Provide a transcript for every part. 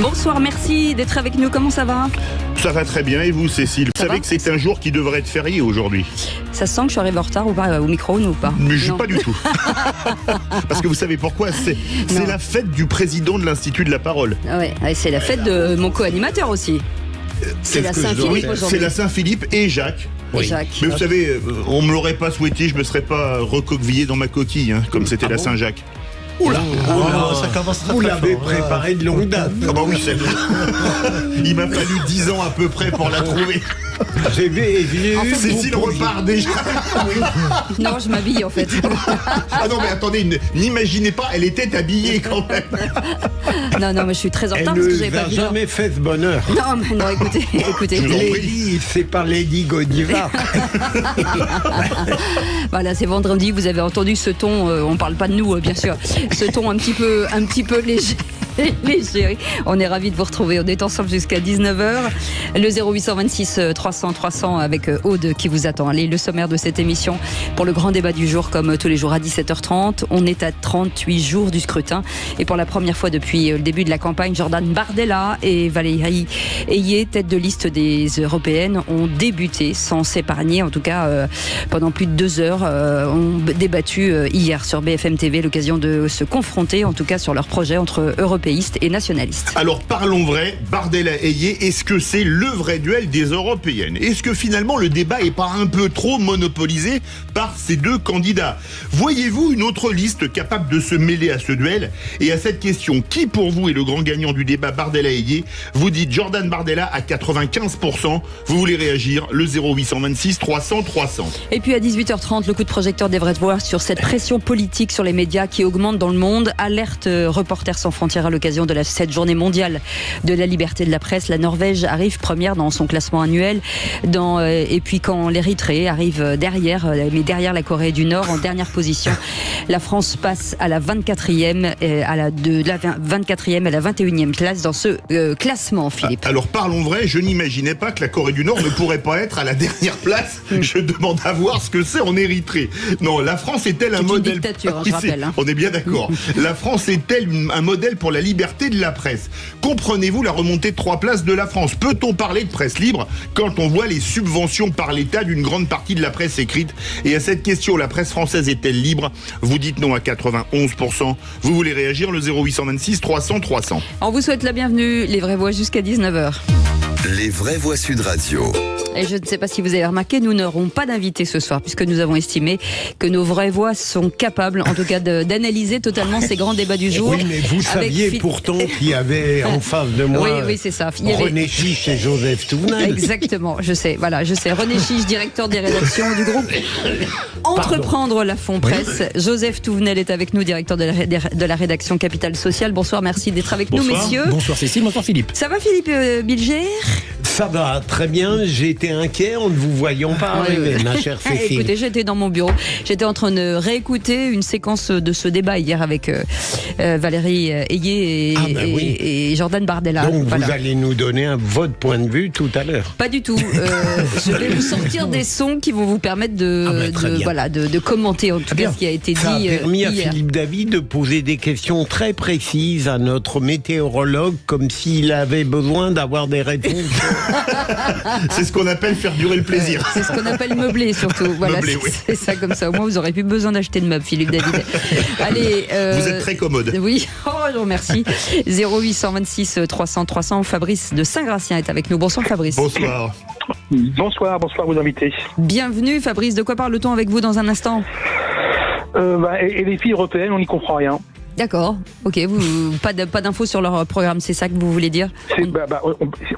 Bonsoir, merci d'être avec nous. Comment ça va ? Ça va très bien. Et vous, Cécile ? Vous savez que c'est un jour qui devrait être férié aujourd'hui. Ça sent que je suis arrivée en retard ou pas, au micro ou pas ? Mais je pas du tout. Parce que vous savez pourquoi ? C'est la fête du président de l'Institut de la Parole. Ouais, c'est la fête de mon co-animateur aussi. C'est la Saint-Philippe aujourd'hui. C'est la Saint-Philippe et Jacques. Oui. Jacques. Mais vous savez, on me l'aurait pas souhaité, je me serais pas recoquevillé dans ma coquille, comme c'était la Saint-Jacques. Oula, ça commence très, vous très l'avez fort, préparé de longue date. Ah bah oui, c'est vrai. Il m'a fallu 10 ans à peu près pour la trouver. J'ai vu. En fait, Cécile repart déjà. Non, je m'habille en fait. Ah non mais attendez, n'imaginez pas, elle était habillée quand même. Non, mais je suis très en retard Elle parce que ne j'avais pas va vu l'heure. jamais fait ce bonheur. Non, écoutez. Je vous en prie. Lady, c'est pas Lady Godiva. Voilà, c'est vendredi, vous avez entendu ce ton, on parle pas de nous bien sûr, ce ton un petit peu léger. On est ravis de vous retrouver. On est ensemble jusqu'à 19h. Le 0826 300 300 avec Aude qui vous attend. Allez, le sommaire de cette émission pour le grand débat du jour, comme tous les jours à 17h30. On est à 38 jours du scrutin. Et pour la première fois depuis le début de la campagne, Jordan Bardella et Valérie Ayé, tête de liste des européennes, ont débuté sans s'épargner. En tout cas, pendant plus de 2 heures, ont débattu hier sur BFM TV, l'occasion de se confronter, en tout cas sur leur projet entre européistes et nationalistes. Alors parlons vrai, Bardella-Ayé, est-ce que c'est le vrai duel des européennes ? Est-ce que finalement le débat est pas un peu trop monopolisé par ces deux candidats ? Voyez-vous une autre liste capable de se mêler à ce duel ? Et à cette question, qui pour vous est le grand gagnant du débat Bardella-Ayé ? Vous dites Jordan Bardella à 95%. Vous voulez réagir ? Le 0826 300 300. Et puis à 18h30, le coup de projecteur des vraies voix sur cette pression politique sur les médias qui augmente dans le monde. Alerte Reporters sans frontières à l'occasion de cette journée mondiale de la liberté de la presse. La Norvège arrive première dans son classement annuel. Et puis quand l'Érythrée arrive derrière, mais derrière la Corée du Nord, en dernière position, la France passe à la 24e, de la 24e à la 21e place dans ce classement, Philippe. Alors parlons vrai, je n'imaginais pas que la Corée du Nord ne pourrait pas être à la dernière place. Je demande à voir ce que c'est en Érythrée. Non, la France est-elle un modèle... C'est une dictature, je rappelle. On est bien d'accord. La France est-elle un modèle pour la liberté de la presse ? Comprenez-vous la remontée de 3 places de la France ? Peut-on parler de presse libre quand on voit les subventions par l'État d'une grande partie de la presse écrite ? Et à cette question, la presse française est-elle libre ? Vous dites non à 91%. Vous voulez réagir ? Le 0826 300 300. On vous souhaite la bienvenue, les vraies voix jusqu'à 19h. Les vraies voix Sud Radio. Et je ne sais pas si vous avez remarqué, nous n'aurons pas d'invité ce soir, puisque nous avons estimé que nos vraies voix sont capables, en tout cas, d'analyser totalement ces grands débats du jour. Oui, mais vous saviez pourtant qu'il y avait en face de moi oui, c'est ça. René Chiche et Joseph Touvenel. Exactement, je sais. René Chiche, directeur des rédactions du groupe Entreprendre la Fond Presse. Oui. Joseph Touvenel est avec nous, directeur de la rédaction Capital Social. Bonsoir, merci d'être avec nous, messieurs. Bonsoir Cécile, bonsoir Philippe. Ça va, Philippe Bilger ? Ça va, très bien. J'étais inquiet en ne vous voyant pas arriver, ma chère Cécile. Écoutez, j'étais dans mon bureau. J'étais en train de réécouter une séquence de ce débat hier avec Valérie Ayé et Jordan Bardella. Donc vous allez nous donner votre point de vue tout à l'heure. Pas du tout. Je vais vous sortir des sons qui vont vous permettre de commenter en tout cas ce qui a été dit. Ça a permis à hier. Philippe David de poser des questions très précises à notre météorologue, comme s'il avait besoin d'avoir des réponses. C'est ce qu'on appelle faire durer le plaisir. C'est ce qu'on appelle meubler surtout. Voilà, meubler, c'est ça comme ça. Au moins vous aurez plus besoin d'acheter de meubles, Philippe David. Allez, vous êtes très commode. Oui, je vous remercie. 0826 300 300. Fabrice de Saint-Gratien est avec nous. Bonsoir Fabrice. Bonsoir. Bonsoir vous invités. Bienvenue Fabrice. De quoi parle-t-on avec vous dans un instant ? Et les filles européennes, on n'y comprend rien. D'accord, ok, pas d'infos sur leur programme, c'est ça que vous voulez dire ?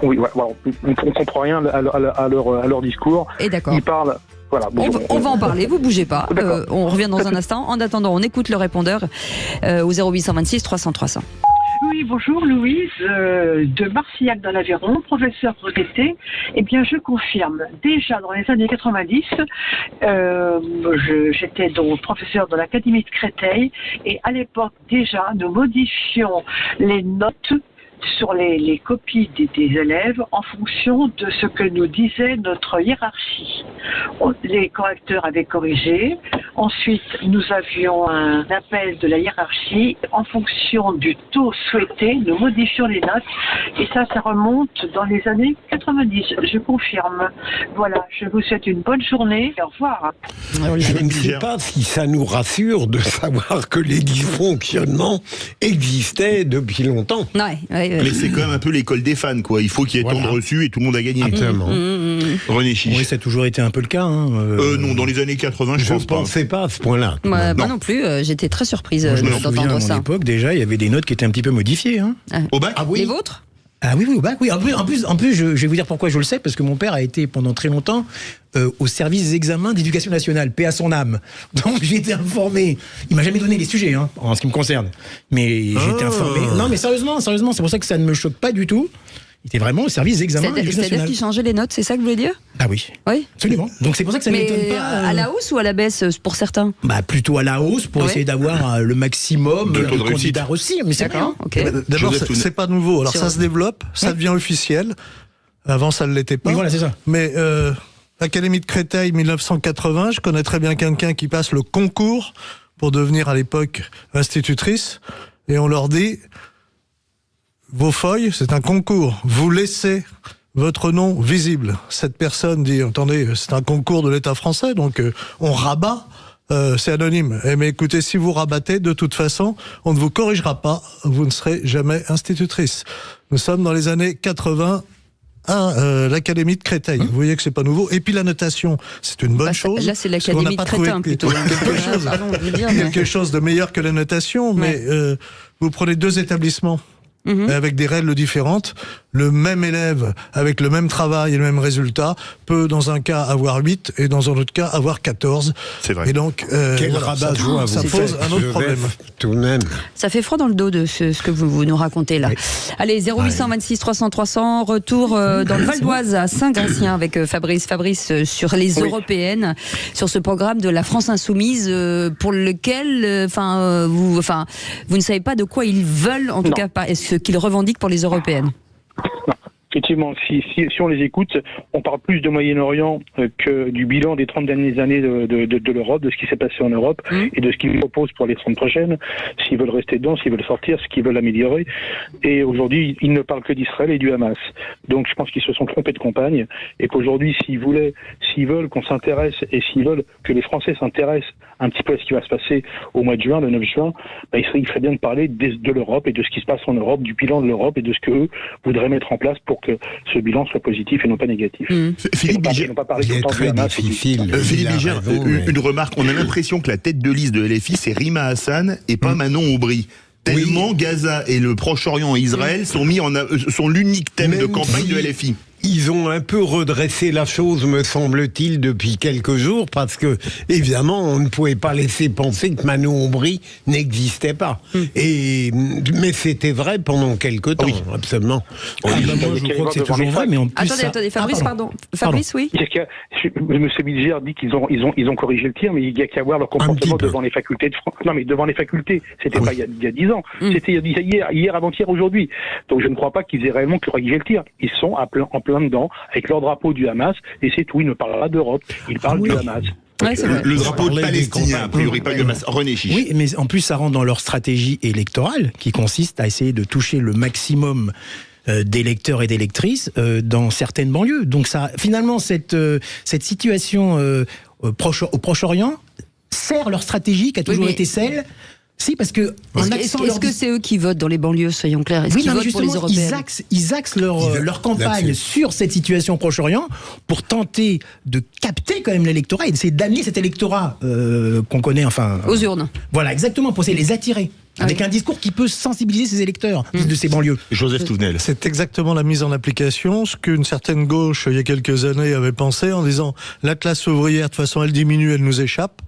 On comprend rien à leur discours. Et d'accord. Ils parlent. Voilà, on va en parler, vous bougez pas. On revient dans un instant. En attendant, on écoute le répondeur au 0826 300 300. Oui, bonjour, Louise, de Marcillac dans l'Aveyron, professeur retraité. Eh bien, je confirme, déjà dans les années 90, j'étais donc professeur dans l'Académie de Créteil, et à l'époque, déjà, nous modifions les notes sur les copies des élèves en fonction de ce que nous disait notre hiérarchie. Les correcteurs avaient corrigé, Ensuite, nous avions un appel de la hiérarchie. En fonction du taux souhaité, nous modifions les notes. Et ça remonte dans les années 90, je confirme. Voilà, je vous souhaite une bonne journée. Au revoir. Je ne sais pas si ça nous rassure de savoir que les dysfonctionnements existaient depuis longtemps. Ouais. Mais c'est quand même un peu l'école des fans, quoi. Il faut qu'il y ait tant de reçus et tout le monde a gagné. Absolument. René Chiche. Oui, ça a toujours été un peu le cas. Non, dans les années 80, je pense pas. Je ne pensais pas à ce point-là. Moi non plus, j'étais très surprise Je me souviens, à d'entendre mon ça. époque, déjà, il y avait des notes qui étaient un petit peu modifiées. Au bac? Les vôtres? Ah oui, au bac, oui. En plus, je vais vous dire pourquoi je le sais, parce que mon père a été pendant très longtemps au service des examens d'éducation nationale, paix à son âme. Donc j'ai été informé. Il m'a jamais donné les sujets, en ce qui me concerne. Mais j'ai été informé. Non, mais sérieusement, c'est pour ça que ça ne me choque pas du tout. Il était vraiment au service des examens d'éducation C'est-à-dire nationale. qu'il changeait les notes, c'est ça que vous voulez dire? Ah oui. Oui. Absolument. Donc c'est pour ça que ça ne m'étonne Mais pas. à la hausse ou à la baisse pour certains? Plutôt à la hausse pour essayer d'avoir le maximum De taux de candidats reçus. Mais c'est D'accord, bien. ok. D'abord, Joseph c'est pas nouveau. Alors Sur- ça se développe, ça devient officiel. Avant, ça ne l'était pas. Oui, voilà, c'est ça. Mais l'Académie de Créteil, 1980, je connais très bien quelqu'un qui passe le concours pour devenir à l'époque institutrice. Et on leur dit, vos feuilles, c'est un concours. Vous laissez votre nom visible. Cette personne dit, attendez, c'est un concours de l'État français, donc on rabat. C'est anonyme. Mais écoutez, si vous rabattez, de toute façon, on ne vous corrigera pas. Vous ne serez jamais institutrice. Nous sommes dans les années 80. L'Académie de Créteil. Vous voyez que c'est pas nouveau. Et puis la notation, c'est une bonne chose. Là, c'est parce qu'on l'Académie n'a de pas trouvé Crétin plutôt. quelque chose de meilleur que la notation, mais vous prenez deux établissements avec des règles différentes. Le même élève, avec le même travail et le même résultat, peut dans un cas avoir 8 et dans un autre cas avoir 14. C'est vrai. Et donc, Quel voilà, rabat-joie ça vous pose faites, un autre Joseph, problème. tout de même. Ça fait froid dans le dos de ce que vous nous racontez là. Allez, 0826 300 300, retour dans le Val d'Oise à Saint-Gratien avec Fabrice. Fabrice, sur les européennes, sur ce programme de la France Insoumise pour lequel vous ne savez pas de quoi ils veulent, en tout cas pas ce qu'ils revendiquent pour les européennes. Effectivement, si on les écoute, on parle plus de Moyen-Orient que du bilan des 30 dernières années de l'Europe, de ce qui s'est passé en Europe et de ce qu'ils proposent pour les 30 prochaines, s'ils veulent rester dedans, s'ils veulent sortir, ce qu'ils veulent améliorer. Et aujourd'hui, ils ne parlent que d'Israël et du Hamas. Donc je pense qu'ils se sont trompés de campagne et qu'aujourd'hui, s'ils veulent qu'on s'intéresse et s'ils veulent que les Français s'intéressent un petit peu à ce qui va se passer au mois de juin, le 9 juin, il ferait bien de parler de l'Europe et de ce qui se passe en Europe, du bilan de l'Europe et de ce qu'eux voudraient mettre en place pour que ce bilan soit positif et non pas négatif. Philippe Bilger, Ils n'ont pas parlé Il est tout le temps du très Hamas et du- difficile. Philippe Il a Bilger, raison, mais- une remarque. On a l'impression que la tête de liste de LFI, c'est Rima Hassan et pas Manon Aubry. Tellement Gaza et le Proche-Orient et Israël sont l'unique thème de Même campagne si- de LFI. Ils ont un peu redressé la chose, me semble-t-il, depuis quelques jours, parce que, évidemment, on ne pouvait pas laisser penser que Manon Aubry n'existait pas. Mais c'était vrai pendant quelques temps, absolument. Moi, je crois que c'est toujours vrai, mais en plus. Attendez, Fabrice, pardon. Fabrice, oui. Il y a M. Bilger dit qu'ils ont corrigé le tir, mais il y a qu'à voir leur comportement peu. devant les facultés de France. Non, mais devant les facultés, c'était pas il y a 10 ans, c'était hier, avant-hier, aujourd'hui. Donc je ne crois pas qu'ils aient réellement corrigé le tir. Ils sont en plein dedans, avec leur drapeau du Hamas, et c'est tout. Ils ne parlent pas d'Europe, ils parlent du Hamas. Ouais, c'est vrai. Le drapeau de parlait des Palestinien, a priori, pas campagnes. de masse. René Chiche. Oui, mais en plus, ça rentre dans leur stratégie électorale, qui consiste à essayer de toucher le maximum d'électeurs et d'électrices dans certaines banlieues. Donc ça, finalement, cette situation au Proche-Orient sert leur stratégie qui a toujours mais- été celle. Si, parce que Est-ce que c'est eux qui votent dans les banlieues, soyons clairs? Est-ce oui, qu'ils non, mais votent pour les justement, européennes? ils axent leur campagne là-dessus. sur cette situation au Proche-Orient pour tenter de capter quand même l'électorat et d'essayer d'amener cet électorat qu'on connaît, Aux urnes. Voilà, exactement, pour essayer de les attirer. Avec un discours qui peut sensibiliser ces électeurs de ces banlieues. Joseph Touvenel. C'est exactement la mise en application, ce qu'une certaine gauche, il y a quelques années, avait pensé en disant la classe ouvrière, de toute façon, elle diminue, elle nous échappe.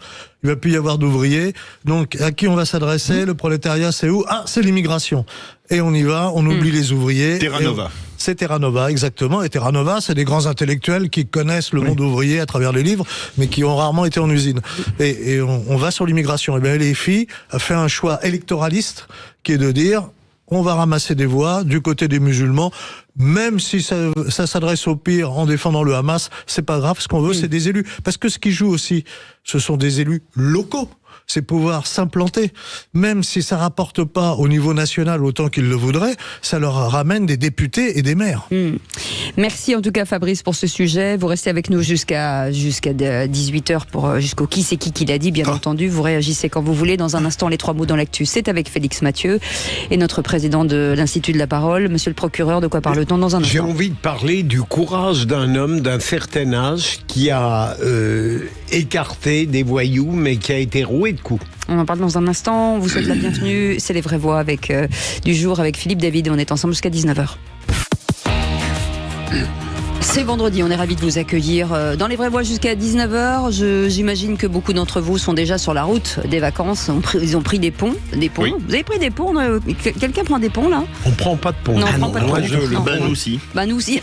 Il va plus y avoir d'ouvriers. Donc, à qui on va s'adresser? Le prolétariat, c'est où? Ah, c'est l'immigration. Et on y va, on oublie les ouvriers. Terra Et Nova. C'est Terra Nova, exactement. Et Terra Nova, c'est des grands intellectuels qui connaissent le monde ouvrier à travers les livres, mais qui ont rarement été en usine. Et on va sur l'immigration. Et bien, les filles a fait un choix électoraliste qui est de dire, on va ramasser des voix du côté des musulmans, même si ça s'adresse au pire en défendant le Hamas, c'est pas grave, ce qu'on veut, c'est des élus. Parce que ce qui joue aussi, ce sont des élus locaux. C'est pouvoir s'implanter. Même si ça rapporte pas au niveau national autant qu'ils le voudraient, ça leur ramène des députés et des maires. Merci en tout cas Fabrice pour ce sujet. Vous restez avec nous jusqu'à 18h jusqu'au qui c'est qui l'a dit, bien entendu. Vous réagissez quand vous voulez. Dans un instant, les 3 mots dans l'actu, c'est avec Félix Mathieu et notre président de l'Institut de la Parole. Monsieur le procureur, de quoi parle-t-on dans un instant? J'ai envie de parler du courage d'un homme d'un certain âge qui a écarté des voyous, mais qui a été roué de coups. On en parle dans un instant. On vous souhaite la bienvenue. C'est les vraies voix avec du jour avec Philippe David. On est ensemble jusqu'à 19h. C'est vendredi, on est ravis de vous accueillir dans les vraies voix jusqu'à 19h. J'imagine que beaucoup d'entre vous sont déjà sur la route des vacances. Ils ont pris des ponts. Oui. Vous avez pris des ponts? Quelqu'un prend des ponts là? On prend pas de pont. Non, on prend pas de pont. Nous aussi. Nous aussi.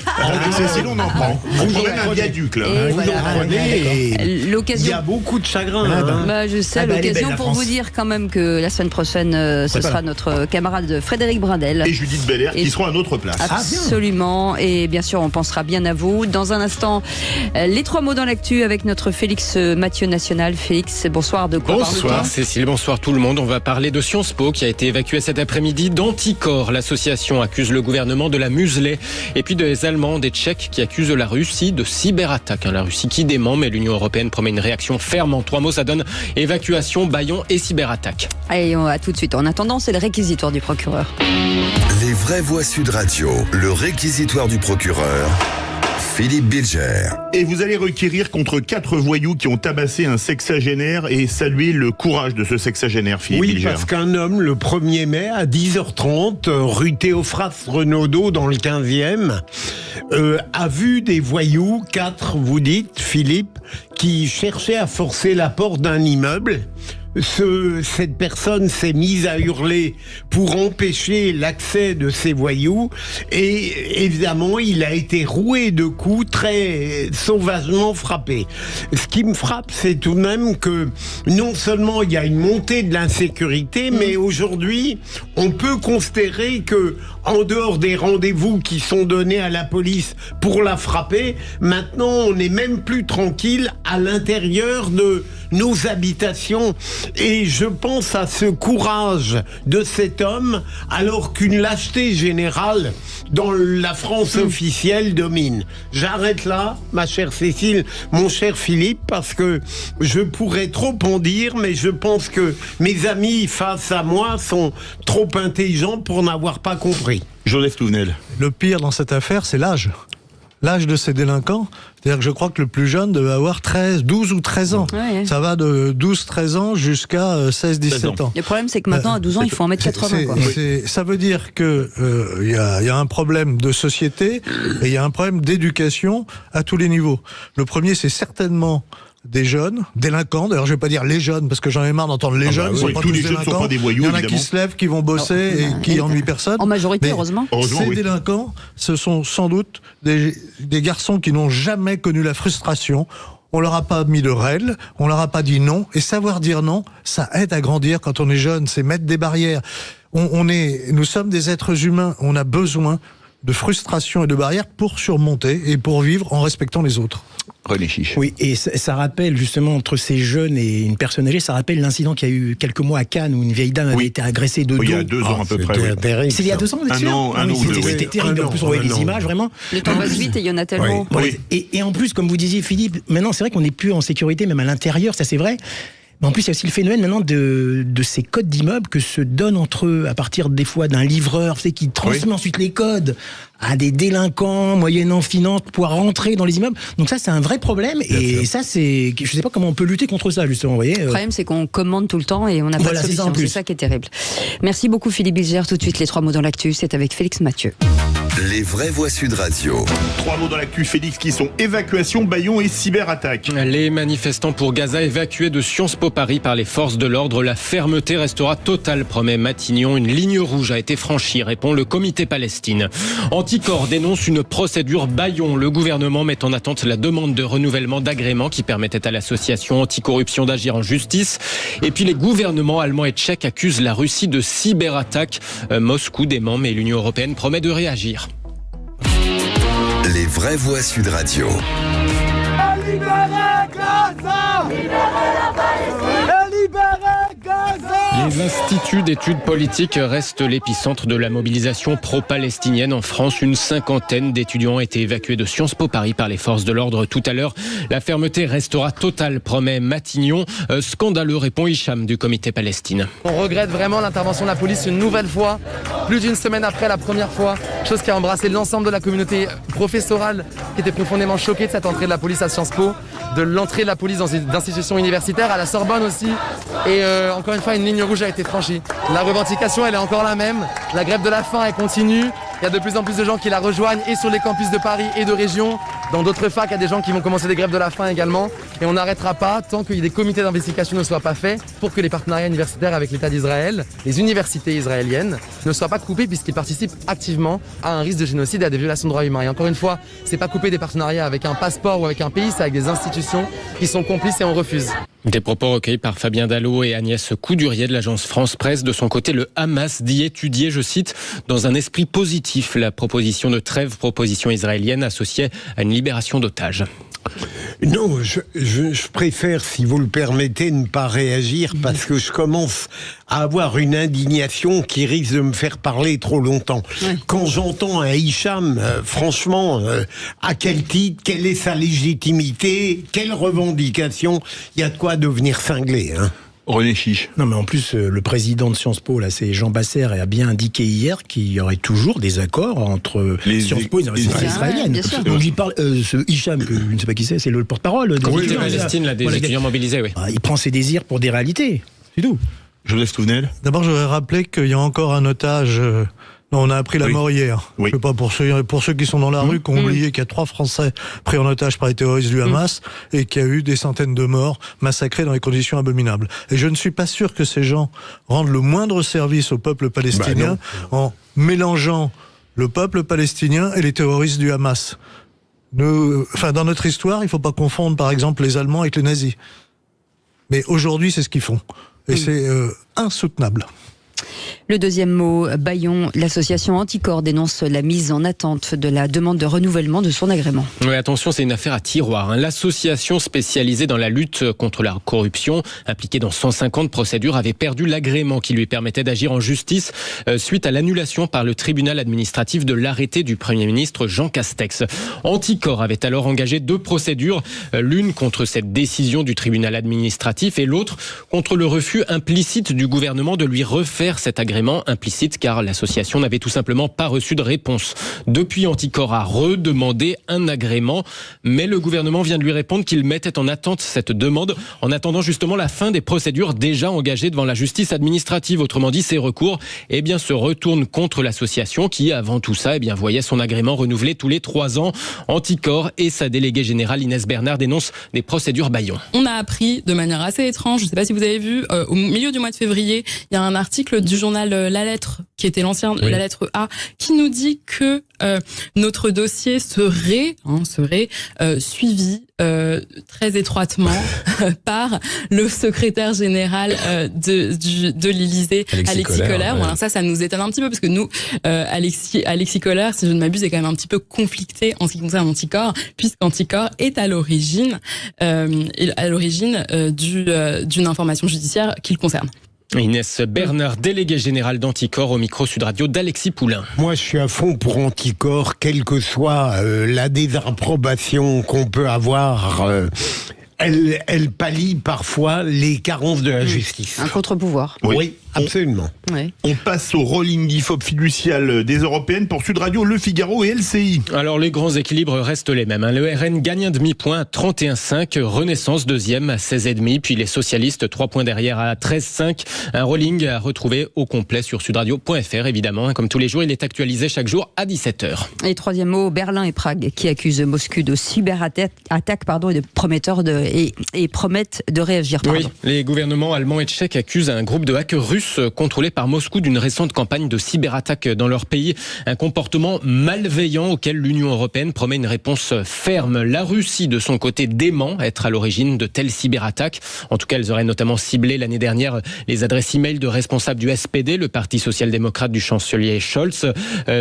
Sinon on en prend. On prend même un viaduc là. Vous en prenez. L'occasion. Il y a beaucoup de chagrin. Je sais, l'occasion pour vous dire quand même que la semaine prochaine, ce sera notre camarade Frédéric Brindel et Judith Belair qui seront à notre place. Absolument. Et bien sûr, on pensera bien à vous. Dans un instant, les 3 mots dans l'actu avec notre Félix Mathieu national. Félix, bonsoir. De quoi Bonsoir Cécile, bonsoir tout le monde. On va parler de Sciences Po qui a été évacué cet après-midi d'Anticor. L'association accuse le gouvernement de la museler. Et puis des Allemands, des Tchèques qui accusent la Russie de cyberattaque. La Russie qui dément, mais l'Union européenne promet une réaction ferme. En 3 mots, ça donne évacuation, bâillon et cyberattaque. Allez, on va tout de suite. En attendant, c'est le réquisitoire du procureur. Les vraies voix Sud Radio, le réquisitoire du procureur. Philippe Bilger. Et vous allez requérir contre 4 voyous qui ont tabassé un sexagénaire et saluer le courage de ce sexagénaire, Philippe Bilger. Parce qu'un homme, le 1er mai, à 10h30, rue Théophraste Renaudot, dans le 15e, a vu des voyous, 4, vous dites, Philippe, qui cherchaient à forcer la porte d'un immeuble. Cette personne s'est mise à hurler pour empêcher l'accès de ces voyous et évidemment il a été roué de coups, très sauvagement frappé. Ce qui me frappe, c'est tout de même que non seulement il y a une montée de l'insécurité, mais aujourd'hui on peut considérer que en dehors des rendez-vous qui sont donnés à la police pour la frapper, maintenant on n'est même plus tranquille à l'intérieur de nos habitations. Et je pense à ce courage de cet homme alors qu'une lâcheté générale dans la France officielle domine. J'arrête là, ma chère Cécile, mon cher Philippe, parce que je pourrais trop en dire, mais je pense que mes amis face à moi sont trop intelligents pour n'avoir pas compris. Joseph Touvenel. Le pire dans cette affaire, c'est l'âge. L'âge de ces délinquants. C'est-à-dire que je crois que le plus jeune devait avoir 12 ou 13 ans. Ouais. Ça va de 12-13 ans jusqu'à 16-17 ans. Le problème, c'est que maintenant, à 12 ans, il faut 1m80. Ça veut dire que y a un problème de société et il y a un problème d'éducation à tous les niveaux. Le premier, c'est certainement des jeunes, délinquants, d'ailleurs je vais pas dire les jeunes parce que j'en ai marre d'entendre les jeunes, tous les jeunes ne sont pas des voyous, il y en a évidemment. qui se lèvent, qui vont bosser et qui ennuient personne. En majorité, heureusement. Ces délinquants, ce sont sans doute des garçons qui n'ont jamais connu la frustration. On leur a pas mis de règles, on leur a pas dit non, et savoir dire non, ça aide à grandir quand on est jeune, c'est mettre des barrières. Nous sommes des êtres humains, on a besoin de frustration et de barrières pour surmonter et pour vivre en respectant les autres. René Chiche. Oui, et ça rappelle justement entre ces jeunes et une personne âgée, ça rappelle l'incident qu'il y a eu quelques mois à Cannes où une vieille dame avait été agressée de dos. Il y a 2 ans à peu près. C'est il y a 2 ans, vous êtes sûr? Un an ou deux. C'était terrible. En plus, on voyait des images, vraiment. Le temps passe vite et il y en a tellement. Oui. Et en plus, comme vous disiez, Philippe, maintenant, c'est vrai qu'on n'est plus en sécurité, même à l'intérieur, ça c'est vrai. Mais en plus, il y a aussi le phénomène maintenant de ces codes d'immeubles que se donnent entre eux à partir des fois d'un livreur, qui transmet ensuite les codes à des délinquants moyennant finance pour pouvoir rentrer dans les immeubles. Donc ça, c'est un vrai problème. Et ça, je sais pas comment on peut lutter contre ça, justement. Vous voyez, le problème, c'est qu'on commande tout le temps et on n'a pas de solution. C'est ça qui est terrible. Merci beaucoup, Philippe Bilger. Tout de suite, les 3 mots dans l'actu, c'est avec Félix Mathieu. Les vraies voix Sud Radio. 3 mots dans l'actu, Félix, qui sont évacuation, bâillons et cyberattaque. Les manifestants pour Gaza évacués de Sciences Po Paris par les forces de l'ordre. La fermeté restera totale, promet Matignon. Une ligne rouge a été franchie, répond le comité Palestine. Anticor dénonce une procédure bâillon. Le gouvernement met en attente la demande de renouvellement d'agrément qui permettait à l'association anticorruption d'agir en justice. Et puis les gouvernements allemands et tchèques accusent la Russie de cyberattaque. Moscou dément, mais l'Union européenne promet de réagir. Les vraies voix Sud Radio. Les instituts d'études politiques restent l'épicentre de la mobilisation pro-palestinienne en France. Une cinquantaine d'étudiants ont été évacués de Sciences Po Paris par les forces de l'ordre tout à l'heure. La fermeté restera totale, promet Matignon. Scandaleux, répond Hicham du comité Palestine. On regrette vraiment l'intervention de la police une nouvelle fois, plus d'une semaine après la première fois, chose qui a embrassé l'ensemble de la communauté professorale qui était profondément choquée de cette entrée de la police à Sciences Po, de l'entrée de la police dans une institution universitaire, à la Sorbonne aussi. Et encore une fois, une ligne rouge a été franchie. La revendication, elle est encore la même. La grève de la faim, elle continue. Il y a de plus en plus de gens qui la rejoignent, et sur les campus de Paris et de région. Dans d'autres facs, il y a des gens qui vont commencer des grèves de la faim également. Et on n'arrêtera pas tant que des comités d'investigation ne soient pas faits pour que les partenariats universitaires avec l'État d'Israël, les universités israéliennes, ne soient pas coupés puisqu'ils participent activement à un risque de génocide et à des violations de droits humains. Et encore une fois, c'est pas couper des partenariats avec un passeport ou avec un pays, c'est avec des institutions qui sont complices et on refuse. Des propos recueillis par Fabien Dallot et Agnès Coudurier de l'agence France-Presse. De son côté, le Hamas dit étudier, je cite, dans un esprit positif, la proposition de trêve, proposition israélienne associée à une libération d'otages. Non, je préfère, si vous le permettez, ne pas réagir parce que je commence à avoir une indignation qui risque de me faire parler trop longtemps. Oui. Quand j'entends un Hicham, franchement, à quel titre, quelle est sa légitimité, quelle revendication, il y a de quoi devenir cinglé, hein. René Chiche. Non, mais en plus, le président de Sciences Po, là, c'est Jean Basser, a bien indiqué hier qu'il y aurait toujours des accords entre Sciences Po et les universités israéliennes. Donc il parle, ce Hicham, que je ne sais pas qui c'est le porte-parole des étudiants. Palestine, là, des étudiants mobilisés, oui. Il prend ses désirs pour des réalités, c'est tout. Joseph Touvenel. D'abord, je voudrais rappeler qu'il y a encore un otage. Non, on a appris la mort hier. Oui. Je sais pas, pour ceux qui sont dans la rue, qui ont oublié qu'il y a 3 Français pris en otage par les terroristes du Hamas et qu'il y a eu des centaines de morts massacrés dans des conditions abominables. Et je ne suis pas sûr que ces gens rendent le moindre service au peuple palestinien en mélangeant le peuple palestinien et les terroristes du Hamas. Dans notre histoire, il ne faut pas confondre, par exemple, les Allemands avec les nazis. Mais aujourd'hui, c'est ce qu'ils font. Et c'est insoutenable. Le deuxième mot, bâillon. L'association Anticor dénonce la mise en attente de la demande de renouvellement de son agrément. Oui, attention, c'est une affaire à tiroir. L'association spécialisée dans la lutte contre la corruption, impliquée dans 150 procédures, avait perdu l'agrément qui lui permettait d'agir en justice suite à l'annulation par le tribunal administratif de l'arrêté du Premier ministre Jean Castex. Anticor avait alors engagé 2 procédures, l'une contre cette décision du tribunal administratif et l'autre contre le refus implicite du gouvernement de lui refaire cet agrément, implicite car l'association n'avait tout simplement pas reçu de réponse. Depuis, Anticor a redemandé un agrément, mais le gouvernement vient de lui répondre qu'il mettait en attente cette demande en attendant justement la fin des procédures déjà engagées devant la justice administrative. Autrement dit, ces recours se retournent contre l'association qui, avant tout ça, voyait son agrément renouvelé tous les 3 ans. Anticor et sa déléguée générale Inès Bernard dénoncent des procédures bâillons. On a appris de manière assez étrange, je ne sais pas si vous avez vu, au milieu du mois de février, il y a un article du journal La Lettre, qui était l'ancien La Lettre A, qui nous dit que notre dossier serait suivi très étroitement par le secrétaire général de l'Élysée, Alexis Kohler. Voilà, ça nous étonne un petit peu parce que nous, Alexis Kohler, si je ne m'abuse, est quand même un petit peu conflicté en ce qui concerne Anticor, puisqu'Anticor est à l'origine d'une information judiciaire qui le concerne. Inès Bernard, déléguée générale d'Anticor, au micro Sud Radio d'Alexis Poulain. Moi, je suis à fond pour Anticor, quelle que soit la désapprobation qu'on peut avoir. Elle pallie parfois les carences de la justice. Un contre-pouvoir. Oui. Absolument. Ouais. On passe au rolling IFOP fiducial des Européennes pour Sud Radio, Le Figaro et LCI. Alors les grands équilibres restent les mêmes. Le RN gagne un demi-point à 31,5, Renaissance deuxième à 16,5, puis les socialistes 3 points derrière à 13,5. Un rolling à retrouver au complet sur sudradio.fr évidemment. Comme tous les jours, il est actualisé chaque jour à 17h. Et troisième mot, Berlin et Prague qui accusent Moscou de cyberattaque et et promettent de réagir. Oui, les gouvernements allemands et tchèques accusent un groupe de hackers russes contrôlés par Moscou d'une récente campagne de cyberattaque dans leur pays. Un comportement malveillant auquel l'Union européenne promet une réponse ferme. La Russie, de son côté, dément être à l'origine de telles cyberattaques. En tout cas, elles auraient notamment ciblé l'année dernière les adresses e-mail de responsables du SPD, le parti social-démocrate du chancelier Scholz.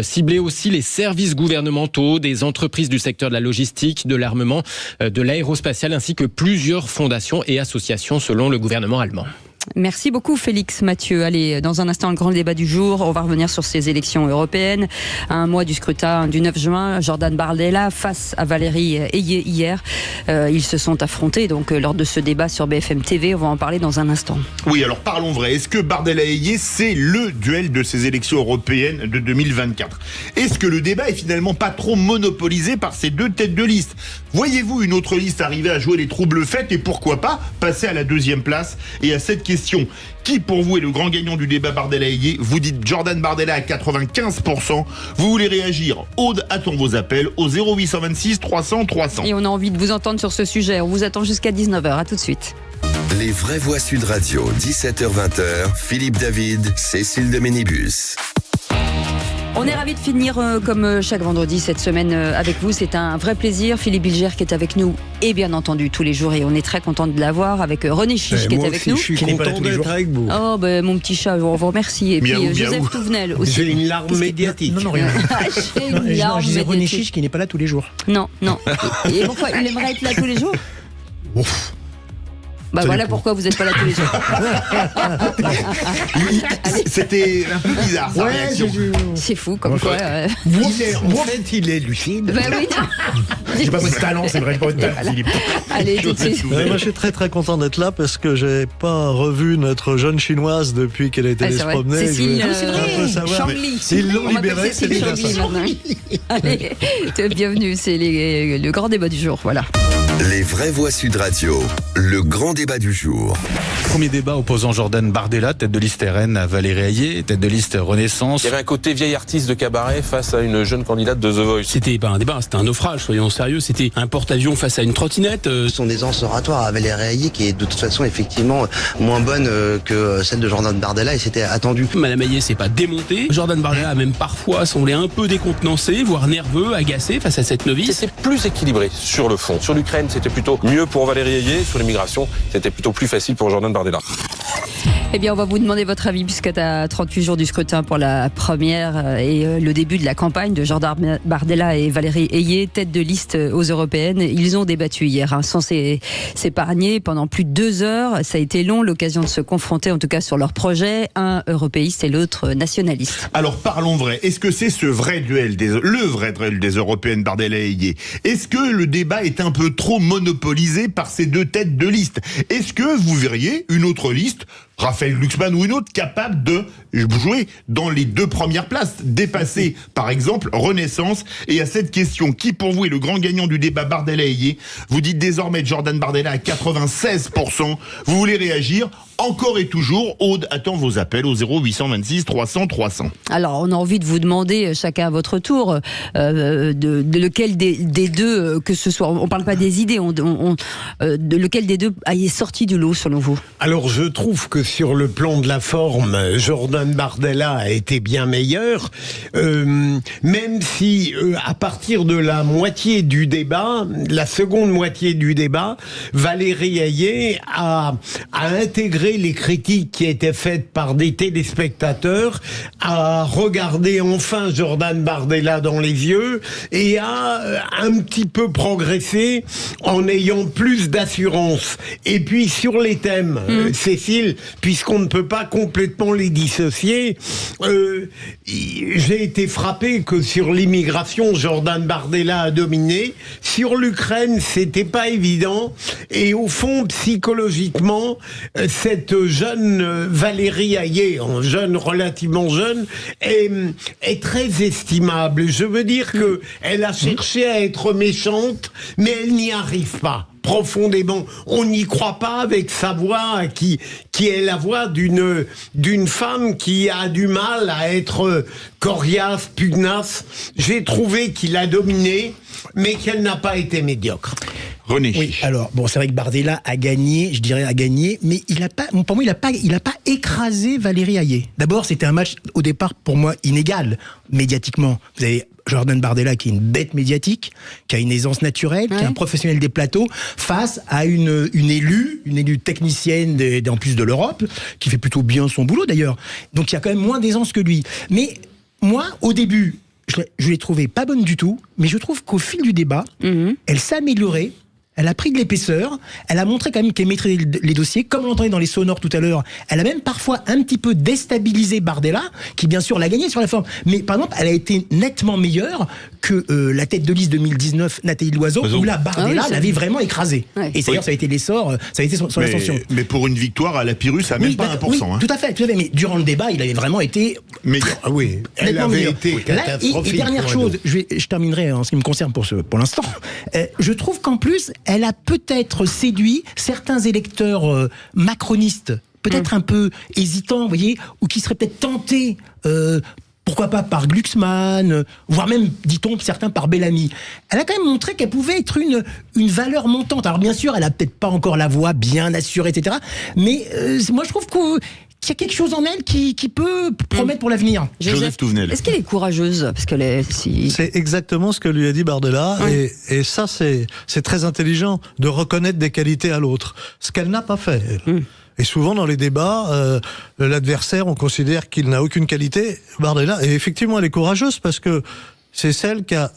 Ciblé aussi les services gouvernementaux, des entreprises du secteur de la logistique, de l'armement, de l'aérospatiale, ainsi que plusieurs fondations et associations selon le gouvernement allemand. Merci beaucoup Félix Mathieu. Allez, dans un instant, le grand débat du jour. On va revenir sur ces élections européennes. À un mois du scrutin du 9 juin, Jordan Bardella face à Valérie Ayé hier. Ils se sont affrontés donc lors de ce débat sur BFM TV. On va en parler dans un instant. Oui, alors parlons vrai. Est-ce que Bardella-Ayé, c'est le duel de ces élections européennes de 2024 ? Est-ce que le débat est finalement pas trop monopolisé par ces deux têtes de liste ? Voyez-vous une autre liste arriver à jouer les troubles faits et pourquoi pas passer à la deuxième place ? Et à cette question, qui pour vous est le grand gagnant du débat Bardella-Ayé ? Vous dites Jordan Bardella à 95%. Vous voulez réagir ? Aude attend vos appels au 0826 300 300. Et on a envie de vous entendre sur ce sujet. On vous attend jusqu'à 19h. À tout de suite. Les vraies voix Sud Radio, 17h-20h, Philippe David, Cécile de Ménibus. On est ravis de finir comme chaque vendredi cette semaine avec vous. C'est un vrai plaisir. Philippe Bilger qui est avec nous et bien entendu tous les jours. Et on est très content de l'avoir avec René Chiche qui est avec nous. Je suis content d'être avec vous. Oh, ben, mon petit chat, on vous remercie. Et puis Joseph Touvenel aussi. J'ai une larme médiatique. Non, rien. J'ai une larme je disais René médiatique. Chiche qui n'est pas là tous les jours. Non. Et pourquoi il aimerait être là tous les jours ? Ouf. Bah voilà pourquoi vous n'êtes pas là tous les jours. C'était un peu bizarre sa réaction. C'est fou comme quoi. En fait, il est lucide. Bah oui. J'ai pas votre talent, c'est vrai, j'ai pas votre talent, Philippe. Allez, tout de suite. Moi, je suis très très content d'être là parce que j'ai pas revu notre jeune chinoise depuis qu'elle a été se promener. Cécile, c'est vrai. Changli. Ils l'ont libérée, c'est déjà ça. Allez, bienvenue, c'est le grand débat du jour, voilà. Les vraies voix Sud Radio, le grand débat du jour. Premier débat opposant Jordan Bardella, tête de liste RN, à Valérie Ayé, tête de liste Renaissance. Il y avait un côté vieil artiste de cabaret face à une jeune candidate de The Voice. C'était pas un débat, c'était un naufrage, soyons sérieux. C'était un porte-avions face à une trottinette. Son aisance oratoire à Valérie Ayé qui est de toute façon effectivement moins bonne que celle de Jordan Bardella et c'était attendu. Madame Ayé s'est pas démontée. Jordan Bardella a même parfois semblé un peu décontenancé, voire nerveux, agacé face à cette novice. C'était plus équilibré sur le fond. Sur l'Ukraine, c'était plutôt mieux pour Valérie Ayé. Sur l'immigration, c'était plutôt plus facile pour Jordan Bardella. Eh bien, on va vous demander votre avis puisque tu as 38 jours du scrutin pour la première et le début de la campagne de Jordan Bardella et Valérie Ayé, tête de liste aux européennes. Ils ont débattu hier sans s'épargner pendant plus de 2 heures. Ça a été long, l'occasion de se confronter en tout cas sur leur projet, un européiste et l'autre nationaliste. Alors parlons vrai, est-ce que c'est le vrai duel des européennes Bardella et Ayé ? Est-ce que le débat est un peu trop monopolisé par ces deux têtes de liste ? Est-ce que vous verriez une autre liste, Raphaël Glucksmann ou une autre, capable de jouer dans les 2 premières places, dépasser par exemple Renaissance? Et à cette question, qui pour vous est le grand gagnant du débat Bardella-Ayé? Vous dites désormais Jordan Bardella à 96%. Vous voulez réagir? Encore et toujours, Aude attend vos appels au 0826 300 300. Alors, on a envie de vous demander, chacun à votre tour, de lequel des deux, que ce soit, on parle pas des idées, de lequel des deux est sorti du lot selon vous? Alors, je trouve que sur le plan de la forme, Jordan Bardella a été bien meilleur, même si à partir de la moitié du débat, la seconde moitié du débat, Valérie Ayé a intégré les critiques qui étaient faites par des téléspectateurs, a regardé enfin Jordan Bardella dans les yeux et a un petit peu progressé en ayant plus d'assurance. Et puis sur les thèmes, Cécile, puisqu'on ne peut pas complètement les dissocier. J'ai été frappé que sur l'immigration, Jordan Bardella a dominé. Sur l'Ukraine, c'était pas évident. Et au fond, psychologiquement, cette jeune Valérie Hayé, relativement jeune, est très estimable. Je veux dire que elle a cherché à être méchante, mais elle n'y arrive pas. Profondément, on n'y croit pas avec sa voix qui est la voix d'une femme qui a du mal à être coriace, pugnace. J'ai trouvé qu'il a dominé, mais qu'elle n'a pas été médiocre. René. Oui, alors, bon, c'est vrai que Bardella a gagné, mais pour moi, il a pas écrasé Valérie Hayé. D'abord, c'était un match, au départ, pour moi, inégal, médiatiquement. Vous avez Jordan Bardella, qui est une bête médiatique, qui a une aisance naturelle, qui est un professionnel des plateaux, face à une élue technicienne en plus de l'Europe, qui fait plutôt bien son boulot, d'ailleurs. Donc, il y a quand même moins d'aisance que lui. Mais, moi, au début, je l'ai trouvée pas bonne du tout, mais je trouve qu'au fil du débat, elle s'est améliorée. Elle a pris de l'épaisseur, elle a montré quand même qu'elle maîtrisait les dossiers, comme on l'entendait dans les sonores tout à l'heure. Elle a même parfois un petit peu déstabilisé Bardella, qui bien sûr l'a gagné sur la forme. Mais par exemple, elle a été nettement meilleure que la tête de liste 2019, Nathalie Loiseau, où là, Bardella l'avait vraiment écrasé. Ouais. Et d'ailleurs, ça a été l'essor, ça a été son ascension. Mais pour une victoire à la Pyrrhus, à même pas 1%. Oui, tout à fait. Mais durant le débat, il avait vraiment été... Oui, elle avait été catastrophique. Et dernière chose, je terminerai en ce qui me concerne pour l'instant. Je trouve qu'en plus, elle a peut-être séduit certains électeurs macronistes, peut-être un peu hésitants, vous voyez, ou qui seraient peut-être tentés, pourquoi pas par Glucksmann, voire même, dit-on, certains par Bellamy. Elle a quand même montré qu'elle pouvait être une valeur montante. Alors bien sûr, elle a peut-être pas encore la voix bien assurée, etc. Mais moi, je trouve qu'il y a quelque chose en elle qui peut promettre pour l'avenir. Joseph Touvenel. Est-ce qu'elle est courageuse? Parce qu'elle est C'est exactement ce que lui a dit Bardella. Et ça, c'est très intelligent de reconnaître des qualités à l'autre. Ce qu'elle n'a pas fait. Et souvent, dans les débats, l'adversaire, on considère qu'il n'a aucune qualité. Bardella, et effectivement, elle est courageuse parce que c'est celle qui a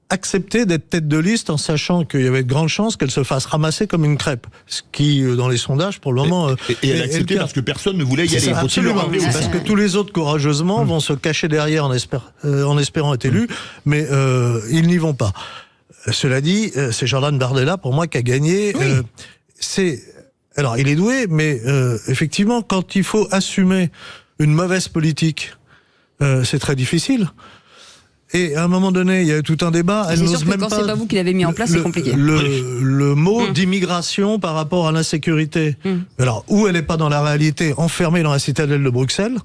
accepté d'être tête de liste en sachant qu'il y avait de grandes chances qu'elle se fasse ramasser comme une crêpe. Ce qui, dans les sondages, pour le moment... Et elle a accepté parce que personne ne voulait y aller. Absolument, parce que tous les autres, courageusement, vont se cacher derrière en espérant être élus, mais ils n'y vont pas. Cela dit, c'est Jordan Bardella, pour moi, qui a gagné. Alors, il est doué, mais effectivement, quand il faut assumer une mauvaise politique, c'est très difficile. Et à un moment donné, il y a eu tout un débat. C'est sûr que quand c'est pas vous qui l'avez mis en place, c'est compliqué. Le mot d'immigration par rapport à l'insécurité. Alors, ou elle n'est pas dans la réalité, enfermée dans la citadelle de Bruxelles,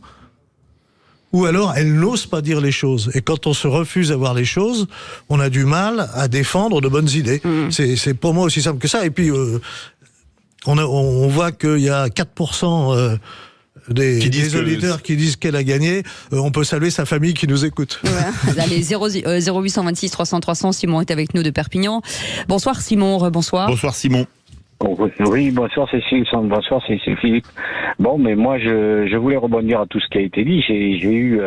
ou alors elle n'ose pas dire les choses. Et quand on se refuse à voir les choses, on a du mal à défendre de bonnes idées. C'est pour moi aussi simple que ça. Et puis, on voit qu'il y a 4%... des auditeurs qui disent qu'elle a gagné. On peut saluer sa famille qui nous écoute. Ouais. Allez, 0826 300 300, Simon est avec nous de Perpignan. Bonsoir Simon, bonsoir. Bonsoir Simon. Oui, bonsoir Cécile, bonsoir c'est Philippe. Bon, mais moi je voulais rebondir à tout ce qui a été dit. J'ai eu...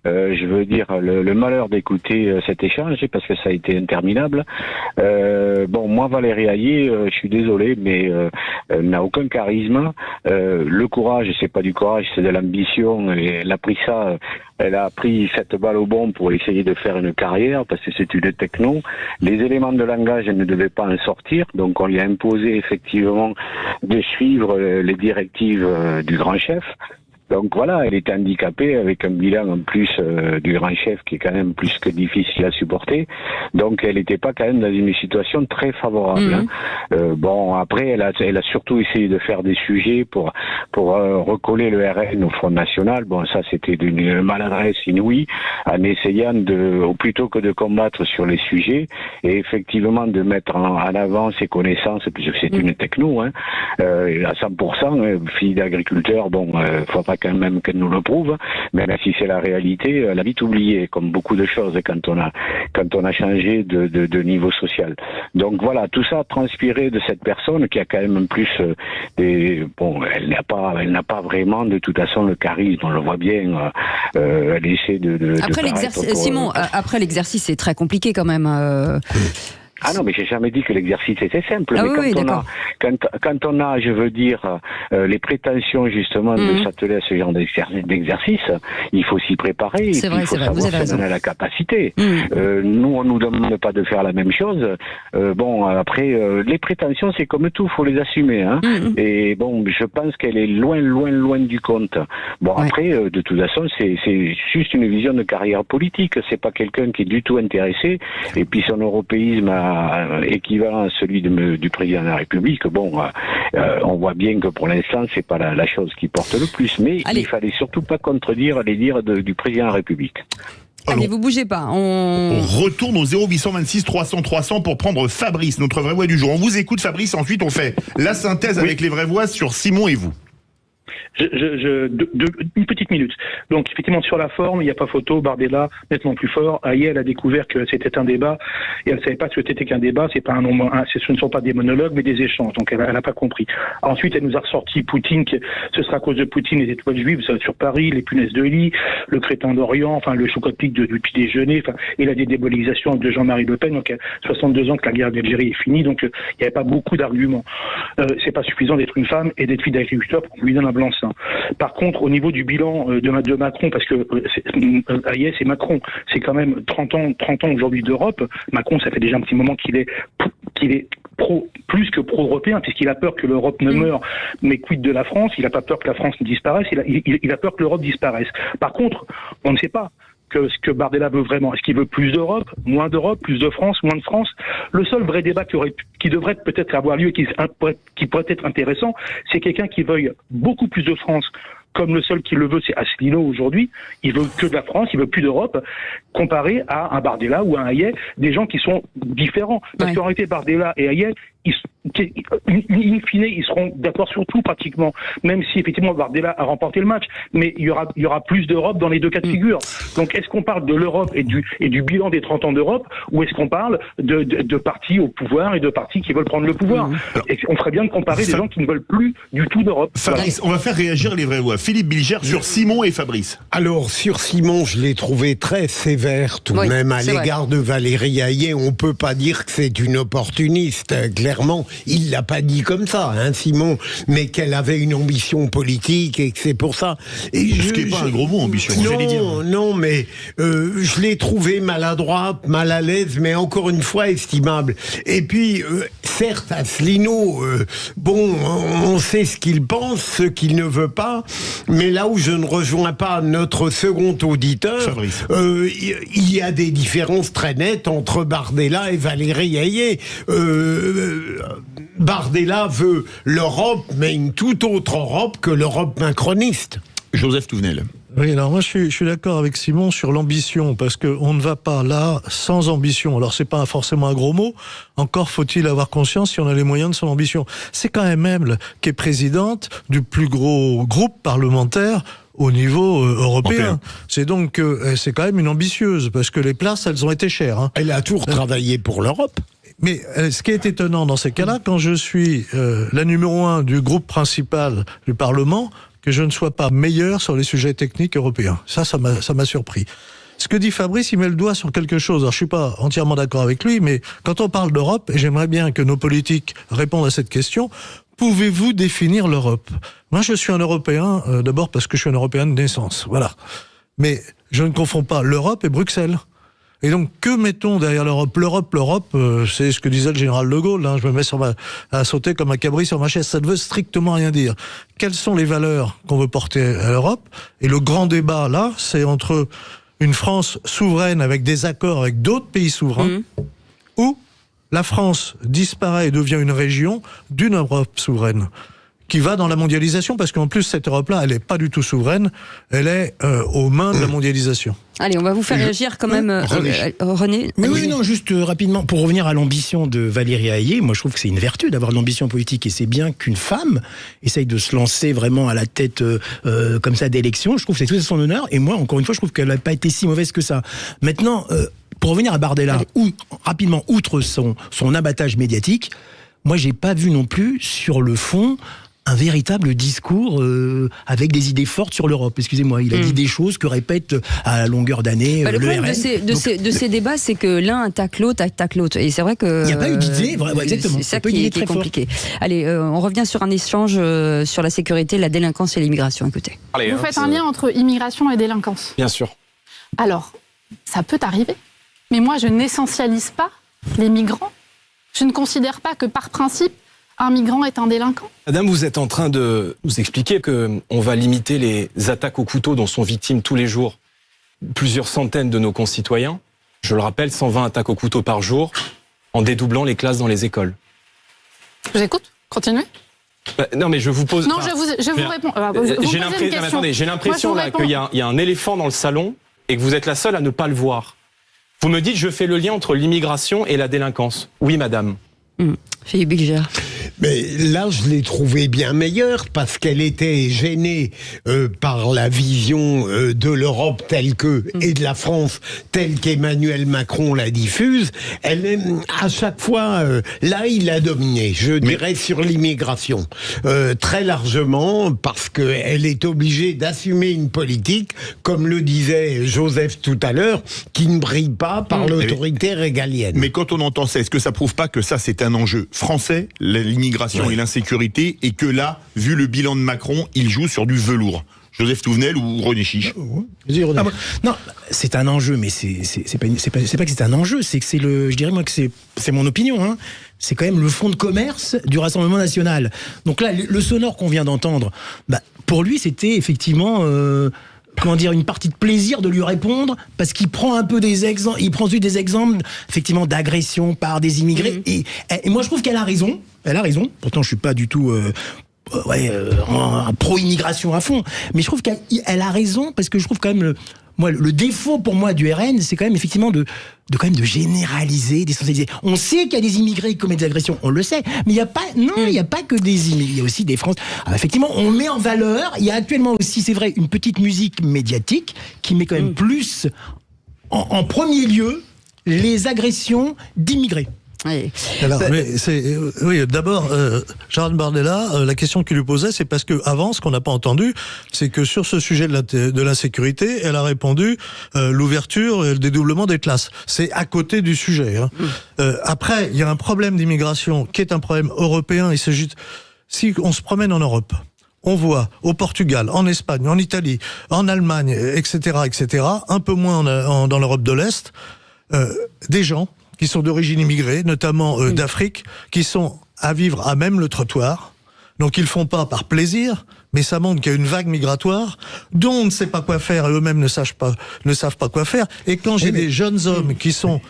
je veux dire, le malheur d'écouter cet échange, parce que ça a été interminable. Bon, moi, Valérie Hayé, je suis désolé, mais elle n'a aucun charisme. Le courage, c'est pas du courage, c'est de l'ambition. Et elle a pris ça, elle a pris cette balle au bon pour essayer de faire une carrière, parce que c'est une techno. Les éléments de langage, elle ne devait pas en sortir, donc on lui a imposé effectivement de suivre les directives du grand chef. Donc voilà, elle est handicapée avec un bilan en plus du grand chef qui est quand même plus que difficile à supporter. Donc elle n'était pas quand même dans une situation très favorable. Bon, après elle a surtout essayé de faire des sujets pour recoller le RN au Front National. Bon, ça c'était d'une maladresse inouïe, en essayant plutôt que de combattre sur les sujets et effectivement de mettre en avant ses connaissances, puisque c'est une techno, à 100%, fille d'agriculteur. Bon, faut pas quand même qu'elle nous le prouve, mais si c'est la réalité, elle a vite oublié, comme beaucoup de choses quand on a changé de niveau social. Donc voilà, tout ça a transpiré de cette personne qui a quand même plus elle n'a pas vraiment de toute façon le charisme, on le voit bien. Elle essaie Simon, après l'exercice c'est très compliqué quand même. Ah non, mais j'ai jamais dit que l'exercice était simple. Ah mais oui, quand on a, je veux dire, les prétentions justement de s'atteler à ce genre d'exercice, il faut s'y préparer. Il faut savoir si on a la capacité. Nous, on nous demande pas de faire la même chose. Après, les prétentions, c'est comme tout, faut les assumer. Hein. Et bon, je pense qu'elle est loin du compte. Bon, après, de toute façon, c'est juste une vision de carrière politique. C'est pas quelqu'un qui est du tout intéressé. Et puis son européisme équivalent à celui du président de la République. Bon, on voit bien que pour l'instant, c'est pas la chose qui porte le plus. Mais il fallait surtout pas contredire les dires du président de la République. Allez, vous bougez pas. On retourne au 0826 300 300 pour prendre Fabrice, notre vraie voix du jour. On vous écoute, Fabrice. Ensuite, on fait la synthèse avec les vraies voix sur Simon et vous. Une petite minute. Donc effectivement sur la forme, il n'y a pas photo. Bardella nettement plus fort. Hayet, elle a découvert que c'était un débat et elle ne savait pas que c'était qu'un débat. C'est pas ce ne sont pas des monologues mais des échanges. Donc elle n'a pas compris. Ensuite, elle nous a ressorti Poutine. Ce sera à cause de Poutine les étoiles juives sur Paris, les punaises de lit, le crétin d'Orient, enfin le chocolat-pic du petit déjeuner, et la dédiabolisation de Jean-Marie Le Pen. Donc 62 ans que la guerre d'Algérie est finie. Donc il n'y avait pas beaucoup d'arguments. C'est pas suffisant d'être une femme et d'être fille d'agriculteur pour qu'on lui donne un blanc-seing. Par contre, au niveau du bilan de Macron, parce que Hayet, c'est Macron, c'est quand même 30 ans aujourd'hui d'Europe. Macron, ça fait déjà un petit moment qu'il est plus que pro-européen, puisqu'il a peur que l'Europe ne meure, mais quid de la France? Il n'a pas peur que la France ne disparaisse, il a peur que l'Europe disparaisse. Par contre, on ne sait pas ce que Bardella veut vraiment. Est-ce qu'il veut plus d'Europe, plus de France, moins de France? Le seul vrai débat qui devrait peut-être avoir lieu, qui pourrait être intéressant, c'est quelqu'un qui veuille beaucoup plus de France, comme le seul qui le veut, c'est Asselineau aujourd'hui. Il veut que de la France, il veut plus d'Europe, comparé à un Bardella ou un Hayet, des gens qui sont différents. Parce qu'en réalité, Bardella et Hayet, in fine, ils seront d'accord sur tout pratiquement, même si effectivement Bardella a remporté le match, mais il y aura plus d'Europe dans les deux cas de figure. Donc est-ce qu'on parle de l'Europe et du bilan des 30 ans d'Europe, ou est-ce qu'on parle de partis au pouvoir et de partis qui veulent prendre le pouvoir? Et on ferait bien de comparer des gens qui ne veulent plus du tout d'Europe. Fabrice, on va faire réagir les vraies voix. Philippe Bilger sur Simon et Fabrice. Alors sur Simon, je l'ai trouvé très sévère tout de même à l'égard de Valérie Hayet. On peut pas dire que c'est une opportuniste. Clairement, il l'a pas dit comme ça, hein, Simon, mais qu'elle avait une ambition politique et que c'est pour ça. Et ce qui n'est pas un gros mot, ambition. Non, mais je l'ai trouvé maladroite, mal à l'aise, mais encore une fois estimable. Et puis, certes, Asselineau, on sait ce qu'il pense, ce qu'il ne veut pas, mais là où je ne rejoins pas notre second auditeur, il y a des différences très nettes entre Bardella et Valérie Hayet. Bardella veut l'Europe, mais une toute autre Europe que l'Europe macroniste. Joseph Touvenel. Oui, alors moi je suis d'accord avec Simon sur l'ambition, parce qu'on ne va pas là sans ambition. Alors c'est pas forcément un gros mot, encore faut-il avoir conscience si on a les moyens de son ambition. C'est quand même elle qui est présidente du plus gros groupe parlementaire au niveau européen. C'est donc c'est quand même une ambitieuse, parce que les places, elles ont été chères. Hein. Elle a toujours travaillé pour l'Europe. Mais ce qui est étonnant dans ces cas-là, quand je suis la numéro 1 du groupe principal du Parlement, que je ne sois pas meilleur sur les sujets techniques européens. Ça m'a surpris. Ce que dit Fabrice, il met le doigt sur quelque chose. Alors, je suis pas entièrement d'accord avec lui, mais quand on parle d'Europe, et j'aimerais bien que nos politiques répondent à cette question, pouvez-vous définir l'Europe? Moi, je suis un Européen, d'abord parce que je suis un Européen de naissance. Voilà. Mais je ne confonds pas l'Europe et Bruxelles. Et donc, que mettons derrière l'Europe? L'Europe, c'est ce que disait le général de Gaulle. Hein, je me mets à sauter comme un cabri sur ma chaise. Ça ne veut strictement rien dire. Quelles sont les valeurs qu'on veut porter à l'Europe? Et le grand débat, là, c'est entre une France souveraine avec des accords avec d'autres pays souverains, ou la France disparaît et devient une région d'une Europe souveraine, qui va dans la mondialisation, parce qu'en plus, cette Europe-là, elle n'est pas du tout souveraine, elle est aux mains de la mondialisation. Allez, on va vous faire réagir quand même, René. Oui, non, juste rapidement, pour revenir à l'ambition de Valérie Hayet, moi je trouve que c'est une vertu d'avoir de l'ambition politique, et c'est bien qu'une femme essaye de se lancer vraiment à la tête comme ça d'élection. Je trouve que c'est tout à son honneur, et moi, encore une fois, je trouve qu'elle n'a pas été si mauvaise que ça. Maintenant, pour revenir à Bardella, rapidement, outre son abattage médiatique, moi j'ai pas vu non plus, sur le fond, un véritable discours avec des idées fortes sur l'Europe. Excusez-moi, il a dit des choses que répète à longueur d'année le le problème RN. de ces débats, c'est que l'un attaque l'autre. Et c'est vrai que... Il n'y a pas eu d'idée, exactement. C'est ça qui est compliqué. Allez, on revient sur un échange sur la sécurité, la délinquance et l'immigration. Écoutez. Vous faites un lien entre immigration et délinquance. Bien sûr. Alors, ça peut arriver. Mais moi, je n'essentialise pas les migrants. Je ne considère pas que par principe, un migrant est un délinquant. Madame, vous êtes en train de nous expliquer qu'on va limiter les attaques au couteau dont sont victimes tous les jours plusieurs centaines de nos concitoyens. Je le rappelle, 120 attaques au couteau par jour en dédoublant les classes dans les écoles. Je vous écoute. Continuez. Non, mais je vous pose... Non, je vous réponds. J'ai l'impression là qu'il y a un éléphant dans le salon et que vous êtes la seule à ne pas le voir. Vous me dites, je fais le lien entre l'immigration et la délinquance. Oui, madame. Philippe Bilger. Mais là, je l'ai trouvée bien meilleure parce qu'elle était gênée par la vision de l'Europe telle que et de la France telle qu'Emmanuel Macron la diffuse. Elle est à chaque fois là, il a dominé. Je dirais sur l'immigration très largement parce que elle est obligée d'assumer une politique, comme le disait Joseph tout à l'heure, qui ne brille pas par l'autorité régalienne. Mais quand on entend ça, est-ce que ça prouve pas que ça c'est un enjeu français, l'immigration et l'insécurité, et que là, vu le bilan de Macron, il joue sur du velours? Joseph Touvenel ou René Chiche? Non, c'est un enjeu, mais c'est pas que c'est un enjeu, c'est que je dirais moi que c'est mon opinion, hein. C'est quand même le fonds de commerce du Rassemblement national. Donc là, le sonore qu'on vient d'entendre, pour lui, c'était effectivement une partie de plaisir de lui répondre, parce qu'il prend un peu des exemples, effectivement d'agression par des immigrés, et moi je trouve qu'elle a raison, pourtant je suis pas du tout pro-immigration à fond, mais je trouve qu'elle a raison, parce que je trouve quand même le défaut pour moi du RN, c'est quand même effectivement de généraliser, d'essentialiser. On sait qu'il y a des immigrés qui commettent des agressions, on le sait, mais il n'y a pas que des immigrés, il y a aussi des Français. Alors effectivement, on met en valeur, il y a actuellement aussi, c'est vrai, une petite musique médiatique qui met quand même plus en premier lieu les agressions d'immigrés. Oui. Alors, d'abord, Jordan Bardella, la question qu'il lui posait, c'est parce que avant, ce qu'on n'a pas entendu, c'est que sur ce sujet de l'insécurité, elle a répondu l'ouverture et le dédoublement des classes. C'est à côté du sujet. Hein. Après, il y a un problème d'immigration qui est un problème européen. Il s'agit si on se promène en Europe, on voit au Portugal, en Espagne, en Italie, en Allemagne, etc., un peu moins dans l'Europe de l'Est, des gens qui sont d'origine immigrée, notamment d'Afrique, qui sont à vivre à même le trottoir. Donc ils le font pas par plaisir, mais ça montre qu'il y a une vague migratoire dont on ne sait pas quoi faire et eux-mêmes ne savent pas quoi faire. Et quand j'ai des jeunes hommes qui sont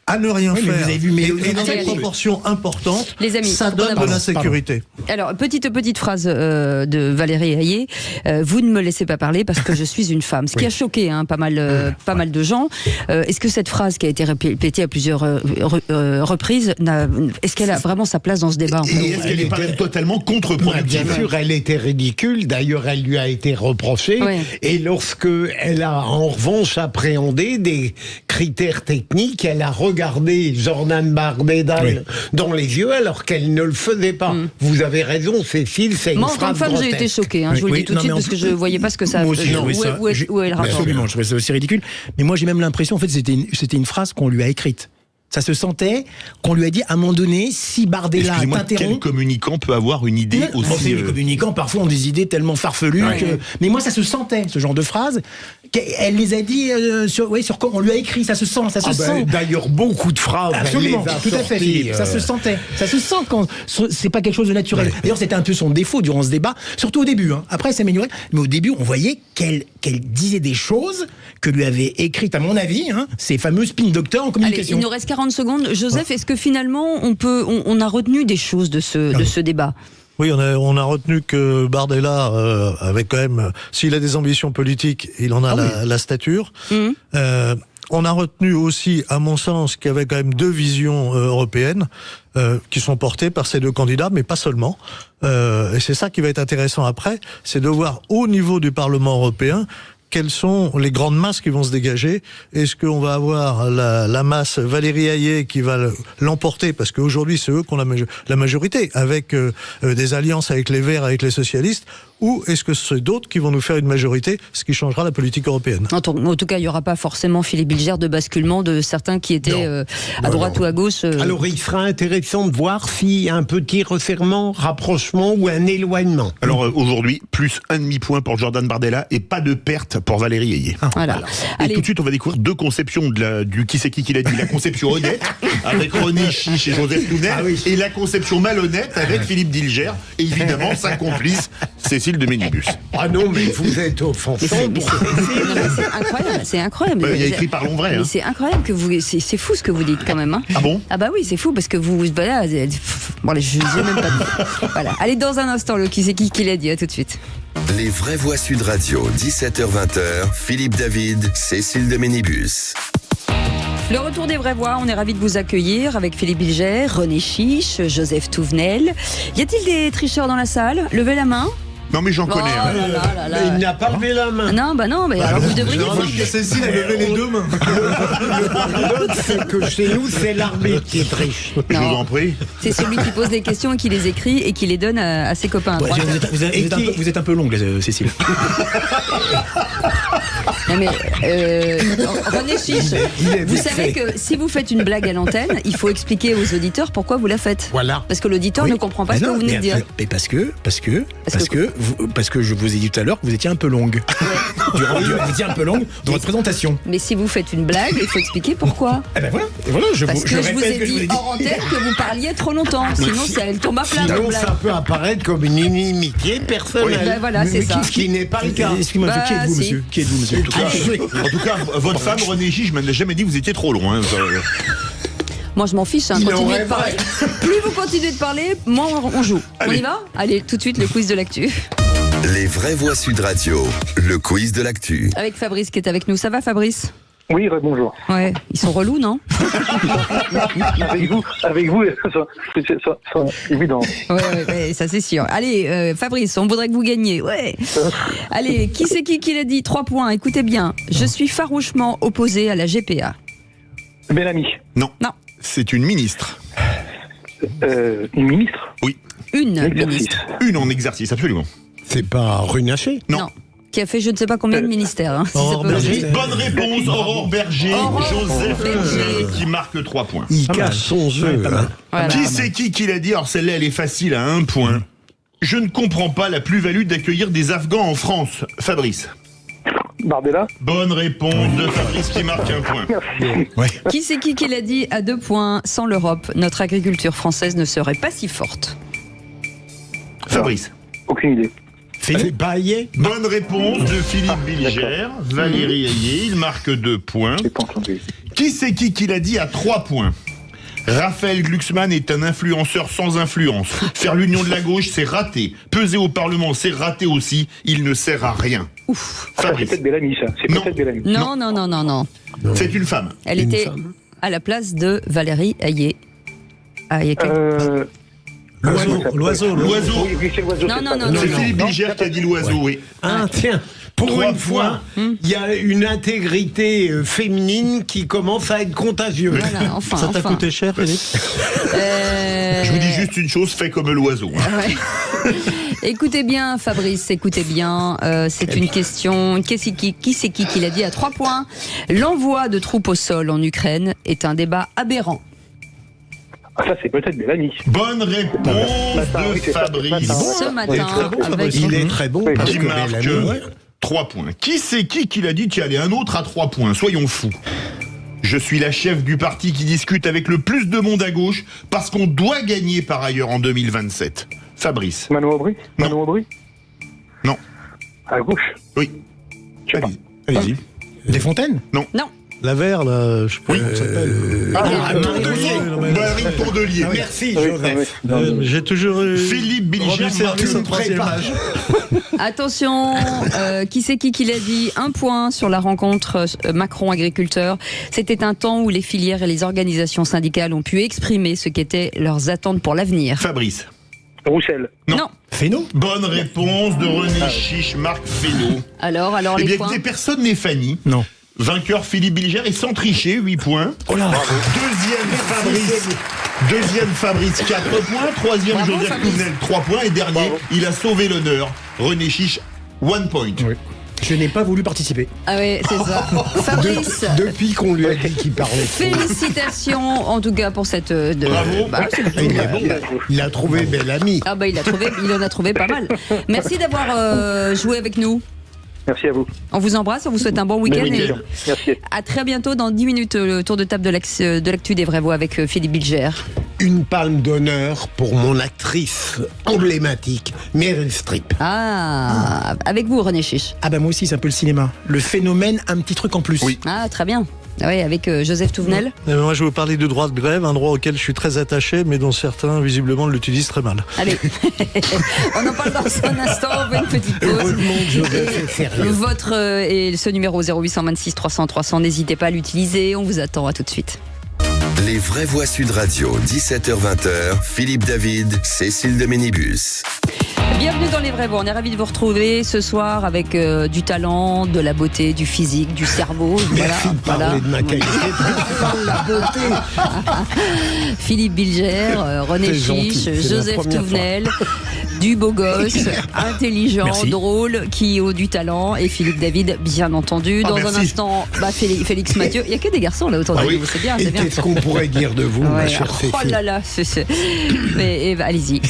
à ne rien faire, vous avez vu, et dans une proportion importante, les amis, ça donne de l'insécurité. Alors, petite phrase de Valérie Hayé. Vous ne me laissez pas parler parce que je suis une femme. Ce qui a choqué pas mal de gens. Est-ce que cette phrase qui a été répétée à plusieurs reprises, est-ce qu'elle a vraiment sa place dans ce débat? Et est-ce qu'elle n'est pas totalement contre-productive? Bien sûr, elle était ridicule. D'ailleurs, elle lui a été reprochée. Et lorsque elle a, en revanche, appréhendé des critères techniques, elle a regardé Jordan Bardella dans les yeux alors qu'elle ne le faisait pas. Vous avez raison, Cécile, c'est une phrase grotesque. Moi, en tant que femme, j'ai été choquée. Je vous le dis tout de suite parce que je ne voyais pas ce que ça... Moi aussi, où est le rapport? Absolument, je trouvais ça aussi ridicule. Mais moi, j'ai même l'impression, en fait, c'était une phrase qu'on lui a écrite. Ça se sentait qu'on lui a dit à un moment donné, si Bardella t'interrompt... Quel communicant peut avoir une idée aussi... Les communicants, parfois, ont des idées tellement farfelues que... Mais moi, ça se sentait, ce genre de phrase. Elle les a dit sur quoi on lui a écrit, ça se sent, ça se sent. D'ailleurs, beaucoup de phrases. Absolument, tout à fait, Philippe. Ça se sentait. Ça se sent quand c'est pas quelque chose de naturel. D'ailleurs, c'était un peu son défaut durant ce débat, surtout au début. Après, c'est amélioré. Mais au début, on voyait qu'elle disait des choses que lui avait écrites, à mon avis, ces fameux spin doctors en communication. Allez, il nous reste 40 secondes. Joseph, est-ce que finalement, on a retenu des choses de ce débat? Oui, on a retenu que Bardella avait quand même, s'il a des ambitions politiques, il en a la stature. On a retenu aussi, à mon sens, qu'il y avait quand même deux visions européennes qui sont portées par ces deux candidats, mais pas seulement. Et c'est ça qui va être intéressant après, c'est de voir au niveau du Parlement européen quelles sont les grandes masses qui vont se dégager. Est-ce qu'on va avoir la masse Valérie Hayé qui va l'emporter, parce qu'aujourd'hui c'est eux qui ont la majorité, avec des alliances avec les Verts, avec les socialistes, ou est-ce que c'est d'autres qui vont nous faire une majorité, ce qui changera la politique européenne? En tout cas, il n'y aura pas forcément, Philippe Bilger, de basculement de certains qui étaient à droite ou à gauche. Alors il sera intéressant de voir s'il y a un petit resserrement, rapprochement ou un éloignement. Alors aujourd'hui, plus 1,5 point pour Jordan Bardella et pas de perte pour Valérie Hayé. Voilà. Et tout de suite, on va découvrir deux conceptions du qui c'est qui l'a dit. La conception honnête, avec René Chiche et Joseph Touvenel, et la conception malhonnête, avec Philippe Bilger, et évidemment sa complice, Cécile de Ménibus. Ah non, mais vous êtes offensant. C'est incroyable. Il y a écrit parlons vrai. Mais c'est incroyable que vous. C'est fou ce que vous dites quand même. Hein. Ah bon? Ah bah oui, c'est fou parce que vous. Voilà. Bon, je n'ai même pas dit. Voilà. Allez, dans un instant, le qui c'est qui l'a dit. À tout de suite. Les vraies voix Sud Radio, 17h-20h, Philippe David, Cécile de Ménibus. Le retour des vraies voix, on est ravis de vous accueillir avec Philippe Bilger, René Chiche, Joseph Touvenel. Y a-t-il des tricheurs dans la salle? Levez la main. Non mais j'en connais. Mais il n'a pas levé la main. Non, bah non, mais alors vous devriez. Cécile a levé les deux mains. Le c'est que chez nous, c'est l'arbitre qui triche. Je vous en prie. C'est celui qui pose des questions et qui les écrit et qui les donne à ses copains à droite. Vous êtes un peu longue, Cécile. Non mais René Chiche, vous savez que si vous faites une blague à l'antenne, il faut expliquer aux auditeurs pourquoi vous la faites. Voilà. Parce que l'auditeur ne comprend pas ce que vous venez de dire. Mais parce que je vous ai dit tout à l'heure que vous étiez un peu longue. Vous étiez un peu longue dans votre présentation. Mais si vous fêtes une blague, il faut expliquer pourquoi. Eh ben voilà, je Parce que je vous ai répète dit hors antenne que vous parliez trop longtemps. Sinon, elle tombe à plat. Sinon, ça peut apparaître comme une inimitié personnelle. Oui. Ben voilà, c'est ça. Ce qui n'est pas le cas. Excusez-moi, qui êtes-vous, monsieur? Qui êtes-vous, monsieur? En tout cas, votre femme, René Chiche, je m'en ai jamais dit que vous étiez trop loin. Moi, je m'en fiche, continuez de parler. Plus vous continuez de parler, moins on joue. Allez. On y va? Allez, tout de suite, le quiz de l'actu. Les vraies voix Sud Radio, le quiz de l'actu. Avec Fabrice qui est avec nous. Ça va, Fabrice? Oui, bonjour. Ouais, ils sont relous, non? avec vous, c'est évident. Ouais, ça c'est sûr. Allez, Fabrice, on voudrait que vous gagniez. Ouais. Allez, qui c'est qui l'a dit? 3 points, écoutez bien. Je suis farouchement opposé à la GPA. Bellamy. Non. C'est une ministre. Une ministre? Oui. Une ministre. Une en exercice, absolument. C'est pas Runacher? Non. Qui a fait je ne sais pas combien de ministères. Hein, Aurore Berger. Bonne réponse, Aurore Berger. Joseph Berger qui marque 3 points. Il cache son jeu. Voilà. Qui c'est qui l'a dit? Alors celle-là, elle est facile à 1 point. Je ne comprends pas la plus-value d'accueillir des Afghans en France. Fabrice. Bardella. Bonne réponse de Fabrice qui marque 1 point. Ouais. Qui c'est qui l'a dit à 2 points? Sans l'Europe, notre agriculture française ne serait pas si forte. Fabrice. Aucune idée. Philippe Hayé. Bonne réponse de Philippe Bilger. Valérie Hayé, il marque 2 points. Qui c'est qui l'a dit à 3 points? Raphaël Glucksmann est un influenceur sans influence. Faire l'union de la gauche, c'est raté. Peser au Parlement, c'est raté aussi. Il ne sert à rien. Ouf. C'est peut-être Bellamy, ça. C'est peut-être Bellamy. Non. C'est une femme. Elle était à la place de Valérie Hayé. L'oiseau. Oui, c'est l'oiseau. Non. C'est Philippe Bilger qui a dit l'oiseau, oui. Ah, tiens. Pour une fois, il y a une intégrité féminine qui commence à être contagieuse. Voilà, enfin. Ça t'a coûté cher, Philippe? Je vous dis juste une chose, fais comme l'oiseau. Ouais. Écoutez bien, Fabrice, écoutez bien. C'est une question. Qui c'est qui l'a dit à 3 points? L'envoi de troupes au sol en Ukraine est un débat aberrant. Ah, ça, c'est peut-être Bellamy. Bonne réponse de Fabrice. Ce matin, il est très bon. Qui marque 3 points. Qui c'est qui l'a dit? Tiens, allez, un autre à 3 points. Soyons fous. Je suis la chef du parti qui discute avec le plus de monde à gauche parce qu'on doit gagner par ailleurs en 2027. Fabrice. Manon Aubry? Non. À gauche? Oui. Allez-y. Desfontaines? Non. La Vert, là, je sais pas comment ça s'appelle. Marine Tondelier. Merci, Joseph. J'ai toujours eu... Philippe Bilger service au 3e âge. Attention, qui c'est qui l'a dit? 1 point sur la rencontre Macron-agriculteur. C'était un temps où les filières et les organisations syndicales ont pu exprimer ce qu'étaient leurs attentes pour l'avenir. Fabrice. Roussel. Non. Féno. Bonne réponse de René Chiche, Marc Féno. Alors, Eh les bien, points. écoutez, personne n'est Fanny. Non. Vainqueur Philippe Bilger et sans tricher, 8 points. Oh là. Deuxième Fabrice, 4 points. Troisième Bravo, Joseph Fabrice. Touvenel, 3 points. Et dernier, il a sauvé l'honneur. René Chiche, 1 point. Oui. Je n'ai pas voulu participer. Ah oui, c'est ça. Fabrice, Depuis qu'on lui a dit qu'il parlait trop. félicitations en tout cas pour cette... Bravo. Il est bon. Il a trouvé bel ami. Ah bah il en a trouvé pas mal. Merci d'avoir joué avec nous. Merci à vous. On vous embrasse, on vous souhaite un bon week-end. Bon Et week-end. Merci. à très bientôt dans 10 minutes, le tour de table de l'actu des vraies voix avec Philippe Bilger. Une palme d'honneur pour mon actrice emblématique, Meryl Streep. Ah, avec vous René Chiche. Ah bah moi aussi, c'est un peu le cinéma. Le phénomène, un petit truc en plus. Oui. Ah, très bien. Ah oui, avec Joseph Touvenel. Moi, je vais vous parler du droit de grève, un droit auquel je suis très attaché, mais dont certains, visiblement, l'utilisent très mal. Allez, on en parle dans un instant, on fait une petite pause. Heureusement que Joseph est sérieux. Votre et ce numéro 0826 300 300, n'hésitez pas à l'utiliser, on vous attend, à tout de suite. Les vraies voix Sud Radio, 17h-20h, Philippe David, Cécile de Ménibus. Bienvenue dans Les Vrais Voix, on est ravis de vous retrouver ce soir avec du talent, de la beauté, du physique, du cerveau. Merci de parler de ma qualité. De la beauté. Philippe Bilger, René C'est gentil, Chiche, c'est la Joseph première Touvenel, du beau gosse, intelligent, Merci. drôle, qui a du talent, et Philippe David, bien entendu. Dans un merci. instant, Félix Mathieu. Il n'y a que des garçons là autour de oui. vous, c'est bien, Et c'est bien. qu'est-ce qu'on pourrait dire de vous, ma Ouais. chère Oh Cécile? là là, mais allez-y.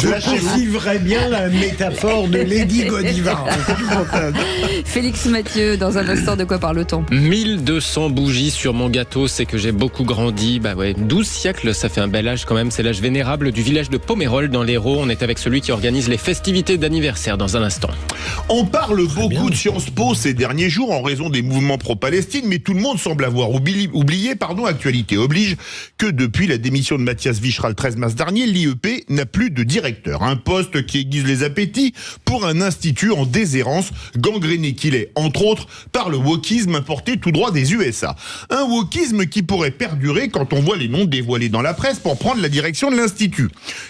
Je poursuivrais bien la métaphore de Lady Godiva. Félix Mathieu, dans un instant, de quoi parle-t-on? 1200 bougies sur mon gâteau, c'est que j'ai beaucoup grandi. Bah ouais, 12 siècles, ça fait un bel âge quand même. C'est l'âge vénérable du village de Pomerol dans l'Hérault. On est avec celui qui organise les festivités d'anniversaire dans un instant. On parle beaucoup de Sciences Po ces derniers jours en raison des mouvements pro-Palestine, mais tout le monde semble avoir oublié, actualité oblige, que depuis la démission de Mathias Vichra le 13 mars dernier, l'IEP n'a plus de directeur. Un poste qui aiguise les appétits pour un institut en déshérence, gangréné qu'il est, entre autres, par le wokisme importé tout droit des USA. Un wokisme qui pourrait perdurer quand on voit les noms dévoilés dans la presse pour prendre la direction de l'institut.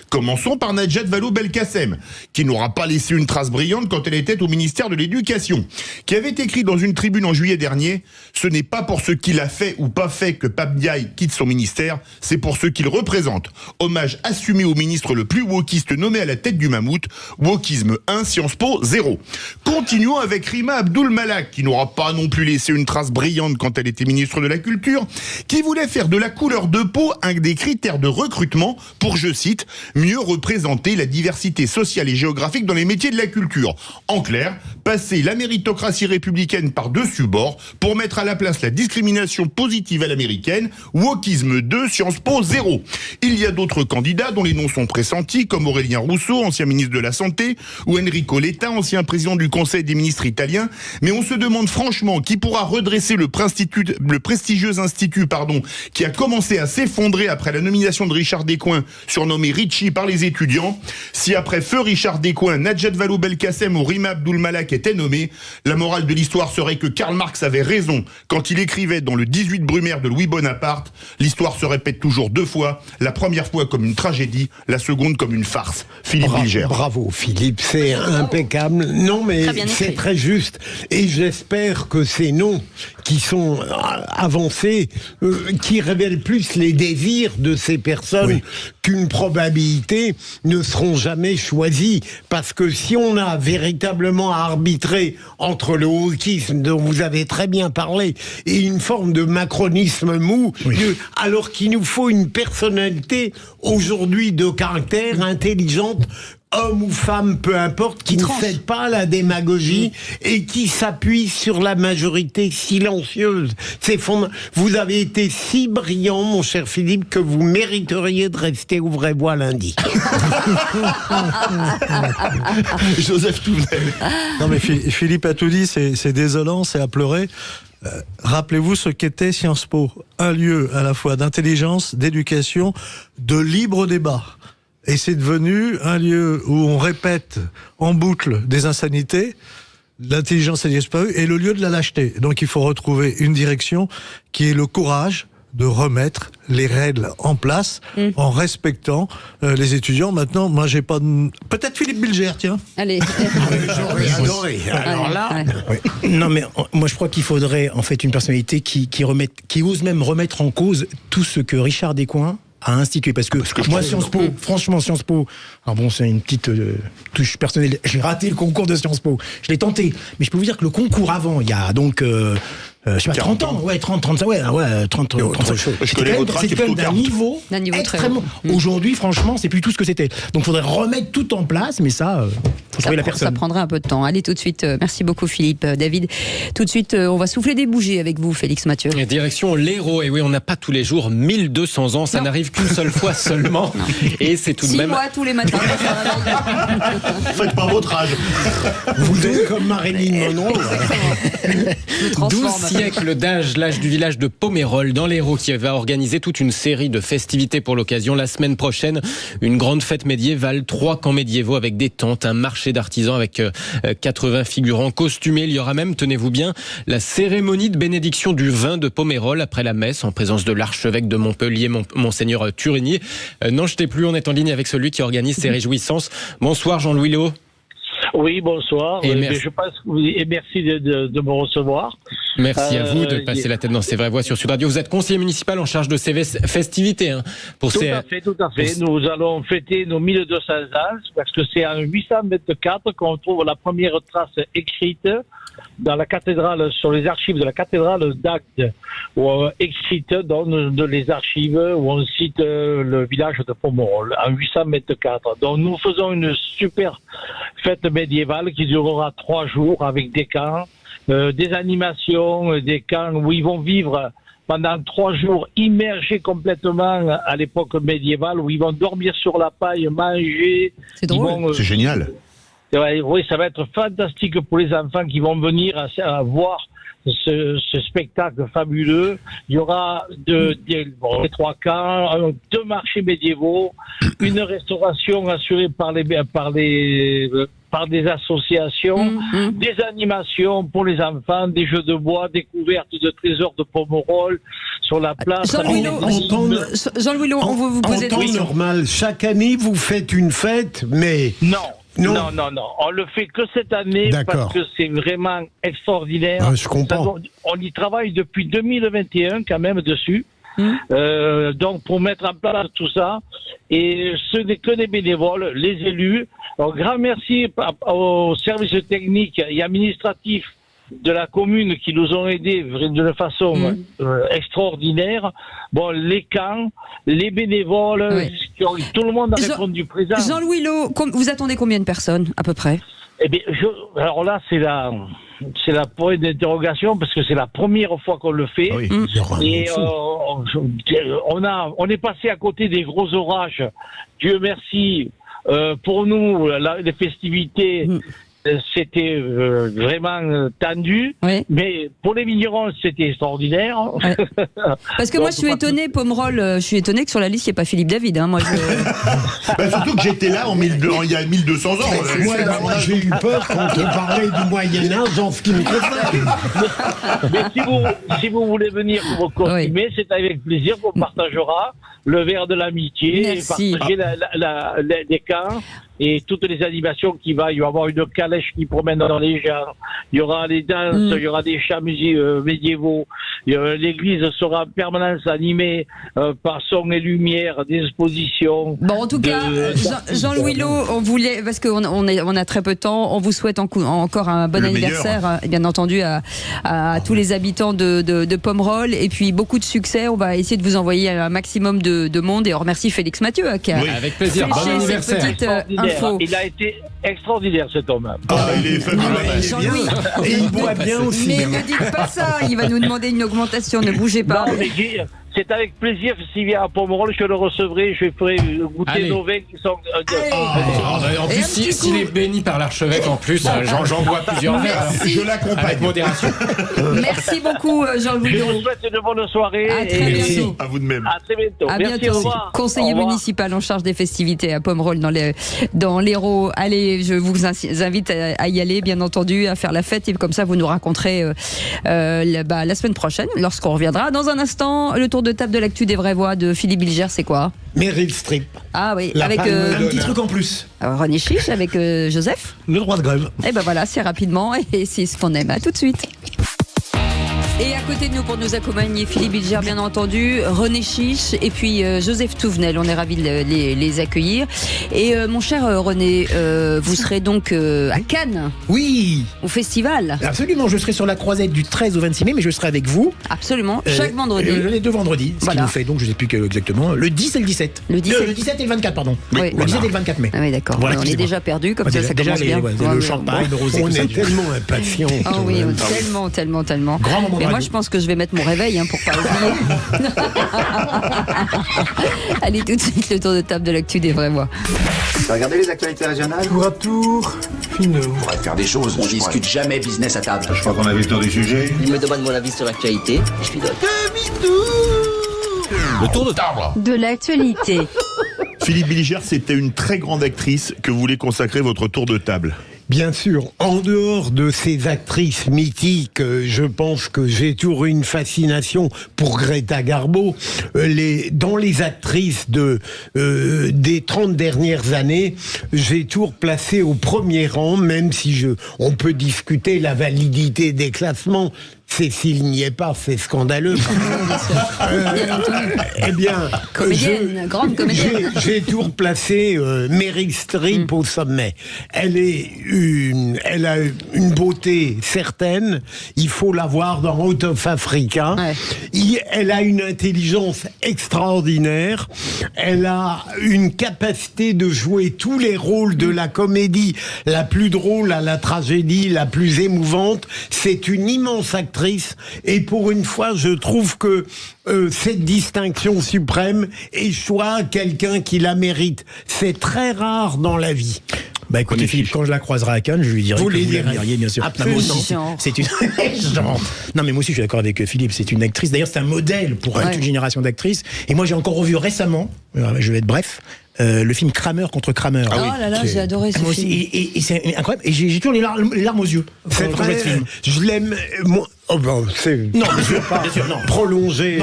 Commençons par Najat Vallaud-Belkacem, qui n'aura pas laissé une trace brillante quand elle était au ministère de l'Éducation, qui avait écrit dans une tribune en juillet dernier « Ce n'est pas pour ce qu'il a fait ou pas fait que Pape Ndiaye quitte son ministère, c'est pour ce qu'il représente. Hommage assumé au ministre le plus wokiste nommé à la tête du mammouth, wokisme 1, Sciences Po 0. » Continuons avec Rima Abdul Malak, qui n'aura pas non plus laissé une trace brillante quand elle était ministre de la Culture, qui voulait faire de la couleur de peau un des critères de recrutement pour, je cite, mieux représenter la diversité sociale et géographique dans les métiers de la culture. En clair, passer la méritocratie républicaine par-dessus bord pour mettre à la place la discrimination positive à l'américaine, wokisme 2, Sciences Po 0. Il y a d'autres candidats dont les noms sont pressentis, comme Aurélien Rousseau, ancien ministre de la Santé, ou Enrico Letta, ancien président du Conseil des ministres italien, mais on se demande franchement qui pourra redresser le prestigieux institut qui a commencé à s'effondrer après la nomination de Richard Descoings, surnommé Richie par les étudiants. Si après feu Richard Descoings, Najat Vallaud-Belkacem ou Rima Abdul Malak étaient nommés, la morale de l'histoire serait que Karl Marx avait raison quand il écrivait dans le 18 Brumaire de Louis Bonaparte, l'histoire se répète toujours deux fois, la première fois comme une tragédie, la seconde comme une farce. Philippe Bilger. Bravo Philippe, c'est impeccable. Non mais c'est très juste. Et j'espère que ces noms qui sont avancés, qui révèlent plus les désirs de ces personnes qu'une probabilité, ne seront jamais choisis. Parce que si on a véritablement à arbitrer entre le wokisme dont vous avez très bien parlé et une forme de macronisme mou, alors qu'il nous faut une personnalité aujourd'hui de caractère intelligente, homme ou femme, peu importe, qui ne cède pas à la démagogie et qui s'appuie sur la majorité silencieuse. Vous avez été si brillant, mon cher Philippe, que vous mériteriez de rester aux vraies voix lundi. Joseph Touvenel. Non mais Philippe a tout dit, c'est désolant, c'est à pleurer. Rappelez-vous ce qu'était Sciences Po, un lieu à la fois d'intelligence, d'éducation, de libre débat. Et c'est devenu un lieu où on répète en boucle des insanités, l'intelligence a disparu, et le lieu de la lâcheté. Donc il faut retrouver une direction qui est le courage de remettre les règles en place en respectant les étudiants. Maintenant, moi, j'ai pas de... Peut-être Philippe Bilger, tiens. Allez. J'aurais adoré. Alors là... Non, mais moi, je crois qu'il faudrait, en fait, une personnalité qui ose même remettre en cause tout ce que Richard Descoings a institué. Parce que moi, Sciences Po, franchement, Sciences Po, alors bon, c'est une petite touche personnelle. J'ai raté le concours de Sciences Po. Je l'ai tenté. Mais je peux vous dire que le concours avant, il y a donc... je sais pas, 30 ans, 30, ouais, 30. C'était quand même d'un niveau extrêmement. Aujourd'hui, franchement, c'est plus tout ce que c'était. Donc, il faudrait remettre tout en place, mais ça, faut trouver la personne. Ça prendrait un peu de temps. Allez, tout de suite, merci beaucoup, Philippe. David, tout de suite, on va souffler des bougies avec vous, Félix Mathieu. Direction l'Hérault. Et oui, on n'a pas tous les jours 1200 ans. Ça n'arrive qu'une seule fois seulement. Et c'est tout de même. 6 mois tous les matins. Faites pas votre âge. Vous êtes comme Marilyn Monroe. 12 siècles d'âge, l'âge du village de Pomerol dans l'Hérault qui va organiser toute une série de festivités pour l'occasion. La semaine prochaine, une grande fête médiévale, 3 camps médiévaux avec des tentes, un marché d'artisans avec 80 figurants costumés. Il y aura même, tenez-vous bien, la cérémonie de bénédiction du vin de Pomerol après la messe en présence de l'archevêque de Montpellier, Monseigneur Turigny. N'en jetez plus, on est en ligne avec celui qui organise ces réjouissances. Bonsoir Jean-Louis Léo. Oui, bonsoir. Je pense et merci de me recevoir. Merci à vous de passer la tête dans ces vraies voix sur Sud Radio. Vous êtes conseiller municipal en charge de ces festivités. Tout à fait. Nous allons fêter nos 1200 ans parce que c'est en 824 qu'on trouve la première trace écrite dans la cathédrale, sur les archives de la cathédrale d'Agde, écrite dans les archives où on cite le village de Pomerol en 824. Donc nous faisons une super fête médiévale qui durera 3 jours avec des camps, des animations, des camps où ils vont vivre pendant 3 jours immergés complètement à l'époque médiévale, où ils vont dormir sur la paille, manger. C'est drôle. C'est génial. Oui, ça va être fantastique pour les enfants qui vont venir à voir ce spectacle fabuleux. Il y aura des 3 camps, 2 marchés médiévaux, une restauration assurée par des associations, des animations pour les enfants, des jeux de bois, découverte de trésors de Pomerol sur la place. Jean-Louis Léo, on va vous poser des questions. En temps normal, chaque année, vous faites une fête, mais... Non. On le fait que cette année parce que c'est vraiment extraordinaire. Je comprends. On y travaille depuis 2021 quand même dessus. Donc pour mettre en place tout ça, et ce n'est que des bénévoles, les élus. Alors, grand merci aux services techniques et administratifs de la commune qui nous ont aidés d'une façon extraordinaire. Bon, les camps, les bénévoles, tout le monde a répondu présent. Jean-Louis Léo, vous attendez combien de personnes à peu près? Eh bien, alors là, c'est la point d'interrogation parce que c'est la première fois qu'on le fait. Et on est passé à côté des gros orages. Dieu merci. Pour nous, les festivités, c'était vraiment tendu, mais pour les vignerons, c'était extraordinaire. Parce que moi, je suis étonné, Pomerol, je suis étonné que sur la liste, il n'y ait pas Philippe David. Hein, moi, surtout que j'étais là il y a 1200 ans. Moi, j'ai eu peur quand on parlait du Moyen-Âge en ce qui me concerne. Mais si vous voulez venir pour vous costumer, c'est avec plaisir qu'on partagera le verre de l'amitié, et partager les camps. Et toutes les animations il va y avoir une calèche qui promène dans les gens, il y aura les danses, il y aura des chants médiévaux, l'église sera en permanence animée par son et lumière, des expositions. Bon, en tout cas, Jean-Louis Léo, on voulait, parce qu'on a très peu de temps, on vous souhaite encore un bon anniversaire, bien entendu, à tous les habitants de Pomerol, et puis beaucoup de succès. On va essayer de vous envoyer un maximum de monde, et on remercie Félix Mathieu qui a avec plaisir. Bon anniversaire. Il a été extraordinaire cet homme. Il est fabuleux. Et il boit bien aussi. Mais ne dites pas ça, il va nous demander une augmentation, ne bougez pas. Non, mais c'est avec plaisir que s'il vient à Pomerol, je le recevrai, je ferai goûter nos vins qui sont... En plus, s'il est béni par l'archevêque, en plus, j'en bois plusieurs verres. Je l'accompagne. Avec modération. Merci beaucoup, Jean-Louis Léo. Je vous souhaite une bonne soirée. À très bientôt. À vous de même. À très bientôt. À Merci, bientôt. au revoir. Conseiller municipal en charge des festivités à Pomerol dans l'Hérault. Allez, je vous invite à y aller, bien entendu, à faire la fête, et comme ça, vous nous raconterez la semaine prochaine, lorsqu'on reviendra. Dans un instant, le tour de de table de l'actu des vraies voix de Philippe Bilger, c'est quoi? Meryl Streep. Ah oui, La avec palme Un petit d'honneur. truc en plus. René Chiche, avec Joseph. Le droit de grève. Et ben voilà, c'est rapidement et c'est ce qu'on aime. À tout de suite. Et à côté de nous, pour nous accompagner, Philippe Bilger, bien entendu, René Chiche et puis Joseph Touvenel. On est ravis de les accueillir. Et mon cher René, vous serez donc à Cannes. Oui. Au festival. Absolument, je serai sur la croisette du 13 au 26 mai, mais je serai avec vous. Absolument, chaque vendredi. Les 2 vendredis, ce qui nous fait donc, je ne sais plus exactement, le 10 et le 17. Le 17 et le 24, pardon. Oui, Le 17 et le 24 mai. Ah oui, d'accord. Voilà, on est excusez-moi. déjà perdu, comme ça déjà commence bien. le champagne, le rosé. On tout ça. est tellement impatients. Ah oui, tellement. Grand moment de Et moi, radio. je pense que je vais mettre mon réveil pour pas oublier. Allez, tout de suite, le tour de table de l'actu des vraies voix. Tu as regardé les actualités régionales? Tour à tour, finot. On pourrait faire des choses. On discute jamais business à table. Je crois qu'on a vu le tour du sujet. Il me demande mon avis sur l'actualité. Je lui donne. Le tour de table. De l'actualité. Philippe Bilger, c'était une très grande actrice que vous voulez consacrer votre tour de table. Bien sûr, en dehors de ces actrices mythiques, je pense que j'ai toujours une fascination pour Greta Garbo. Dans les actrices des 30 dernières années, j'ai toujours placé au premier rang, même si on peut discuter la validité des classements. Cécile n'y est pas, c'est scandaleux. Eh bien, Comédienne, grande comédienne. j'ai toujours placé Meryl Streep au sommet. Elle a une beauté certaine. Il faut la voir dans Out of Africa. Ouais. Elle a une intelligence extraordinaire. Elle a une capacité de jouer tous les rôles de la comédie, la plus drôle à la tragédie, la plus émouvante. C'est une immense actrice. Et pour une fois, je trouve que cette distinction suprême échoue à quelqu'un qui la mérite. C'est très rare dans la vie. Bah écoutez Philippe, quand je la croiserai à Cannes, je lui dirai vous que vous les la verriez, bien sûr. Absolument. Non, moi aussi, c'est une Non mais moi aussi je suis d'accord avec Philippe, c'est une actrice. D'ailleurs c'est un modèle pour toute une génération d'actrices. Et moi j'ai encore revu récemment, je vais être bref, le film Kramer contre Kramer. Oh là là, j'ai adoré ce film. Et c'est incroyable. Et j'ai toujours les larmes aux yeux. C'est vrai, je l'aime. Oh ben, c'est non, bien sûr pas. Bien sûr, non. Prolongé.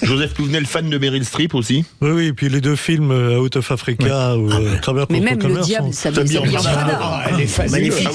Joseph Touvenel, fan de Meryl Streep aussi. Oui, et puis les 2 films Out of Africa ou Kramer Mais contre même Kramer le diable, ça me dit elle est magnifique.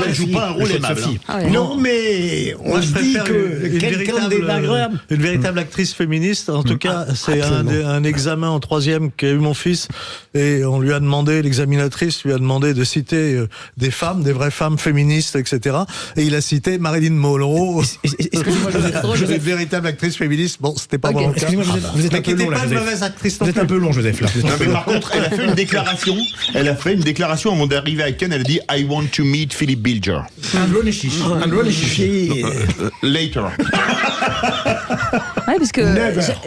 Elle joue pas un rôle aimable. Non, mais on se dit que quelqu'un désagréable. Une véritable actrice féministe. En tout cas, c'est un examen en 3e qu'a eu mon fils. Et on lui a demandé, l'examinatrice lui a demandé de citer des femmes, des vraies femmes féministes, etc. Et il a cité Marilyn Monroe. Excusez-moi, Joseph. Une véritable actrice féministe. Bon, c'était pas vraiment le cas. Excusez-moi, vous êtes un peu long là, pas une Joseph. mauvaise actrice. Vous êtes un peu long, Joseph, là. Non, mais par contre, elle a fait une déclaration. Elle a fait une déclaration avant d'arriver à Cannes. Elle a dit I want to meet Philippe Bilger. Un René Chiche. Later. Ouais, parce que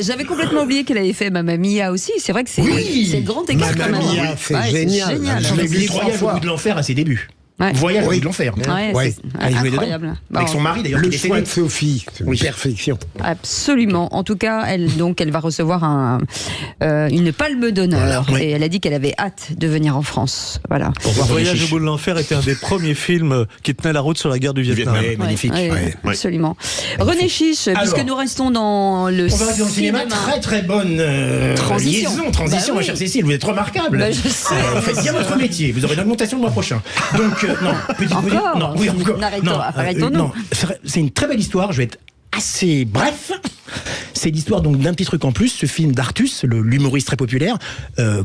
j'avais complètement oublié qu'elle avait fait Mamma Mia aussi. C'est vrai que c'est le grand écart quand même. Mamma Mia, c'est génial. Je l'ai vu 3 fois. Au bout de l'enfer à ses débuts. Voyage au bout de l'enfer. Ouais, Elle jouait dedans. incroyable. Avec son mari d'ailleurs. Le choix de Sophie, c'est une perfection. Absolument. En tout cas, elle va recevoir une palme d'honneur. Voilà, et elle a dit qu'elle avait hâte de venir en France. Voilà. Voyage au bout de l'enfer était un des premiers films qui tenait la route sur la guerre du Vietnam. Magnifique. Absolument. René Chiche, puisque nous restons dans le on va dans le cinéma, très bonne transition, ma chère Cécile, vous êtes remarquable. Bah, je sais. Vous faites bien votre métier, vous aurez une augmentation le mois prochain. Donc, arrêtons-nous. C'est une très belle histoire, je vais être assez bref. C'est l'histoire donc d'un petit truc en plus, ce film d'Artus, l'humoriste très populaire.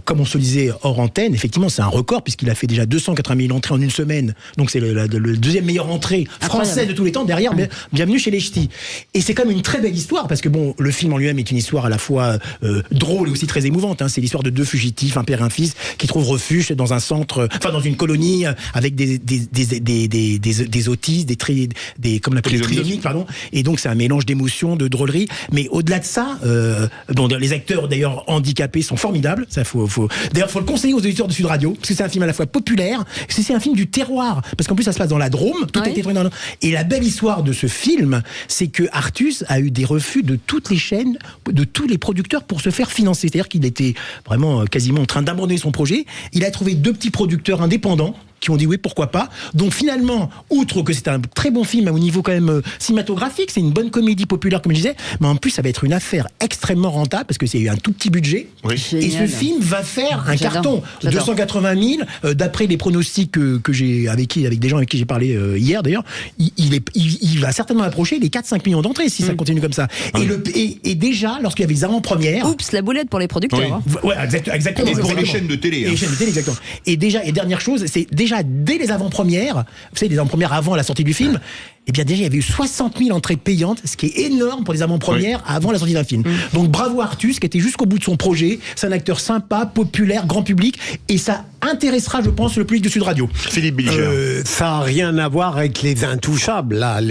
Comme on se le disait hors antenne, effectivement, c'est un record puisqu'il a fait déjà 280 000 entrées en une semaine. Donc c'est le deuxième meilleure entrée française de tous les temps. Derrière, bienvenue chez les Ch'tis. Et c'est quand même une très belle histoire parce que bon, le film en lui-même est une histoire à la fois drôle et aussi très émouvante. Hein. C'est l'histoire de 2 fugitifs, un père et un fils, qui trouvent refuge dans un centre, dans une colonie avec des autistes, des comme on l'appelle, trisomiques, pardon. Et donc c'est un mélange d'émotions, de drôlerie. Mais au-delà de ça, les acteurs d'ailleurs handicapés sont formidables. Ça D'ailleurs, faut le conseiller aux auditeurs de Sud Radio parce que c'est un film à la fois populaire, c'est un film du terroir parce qu'en plus ça se passe dans la Drôme. Tout a été tourné Et la belle histoire de ce film, c'est que Artus a eu des refus de toutes les chaînes, de tous les producteurs pour se faire financer. C'est-à-dire qu'il était vraiment quasiment en train d'abandonner son projet. Il a trouvé 2 petits producteurs indépendants qui ont dit oui, pourquoi pas. Donc finalement, outre que c'est un très bon film au niveau quand même cinématographique, c'est une bonne comédie populaire comme je disais, mais en plus ça va être une affaire extrêmement rentable parce que c'est un tout petit budget. Oui. Et ce film va faire un carton. 280 000, d'après les pronostics que j'ai avec des gens avec qui j'ai parlé hier d'ailleurs, il va certainement approcher les 4-5 millions d'entrées si ça continue comme ça. Et déjà, lorsqu'il y avait les avant-premières... Oups, la boulette pour les producteurs. Oui. Ouais, exactement. Et pour les chaînes de télé. Et les chaînes de télé, exactement. Et dernière chose, c'est déjà dès les avant-premières, vous savez, les avant-premières avant la sortie du film, eh bien déjà il y avait eu 60 000 entrées payantes, ce qui est énorme pour les avant-premières avant la sortie d'un film. Donc bravo Artus qui était jusqu'au bout de son projet. C'est un acteur sympa, populaire, grand public, et ça intéressera, je pense, le public de Sud Radio. Philippe Bilger. Ça n'a rien à voir avec les Intouchables, là.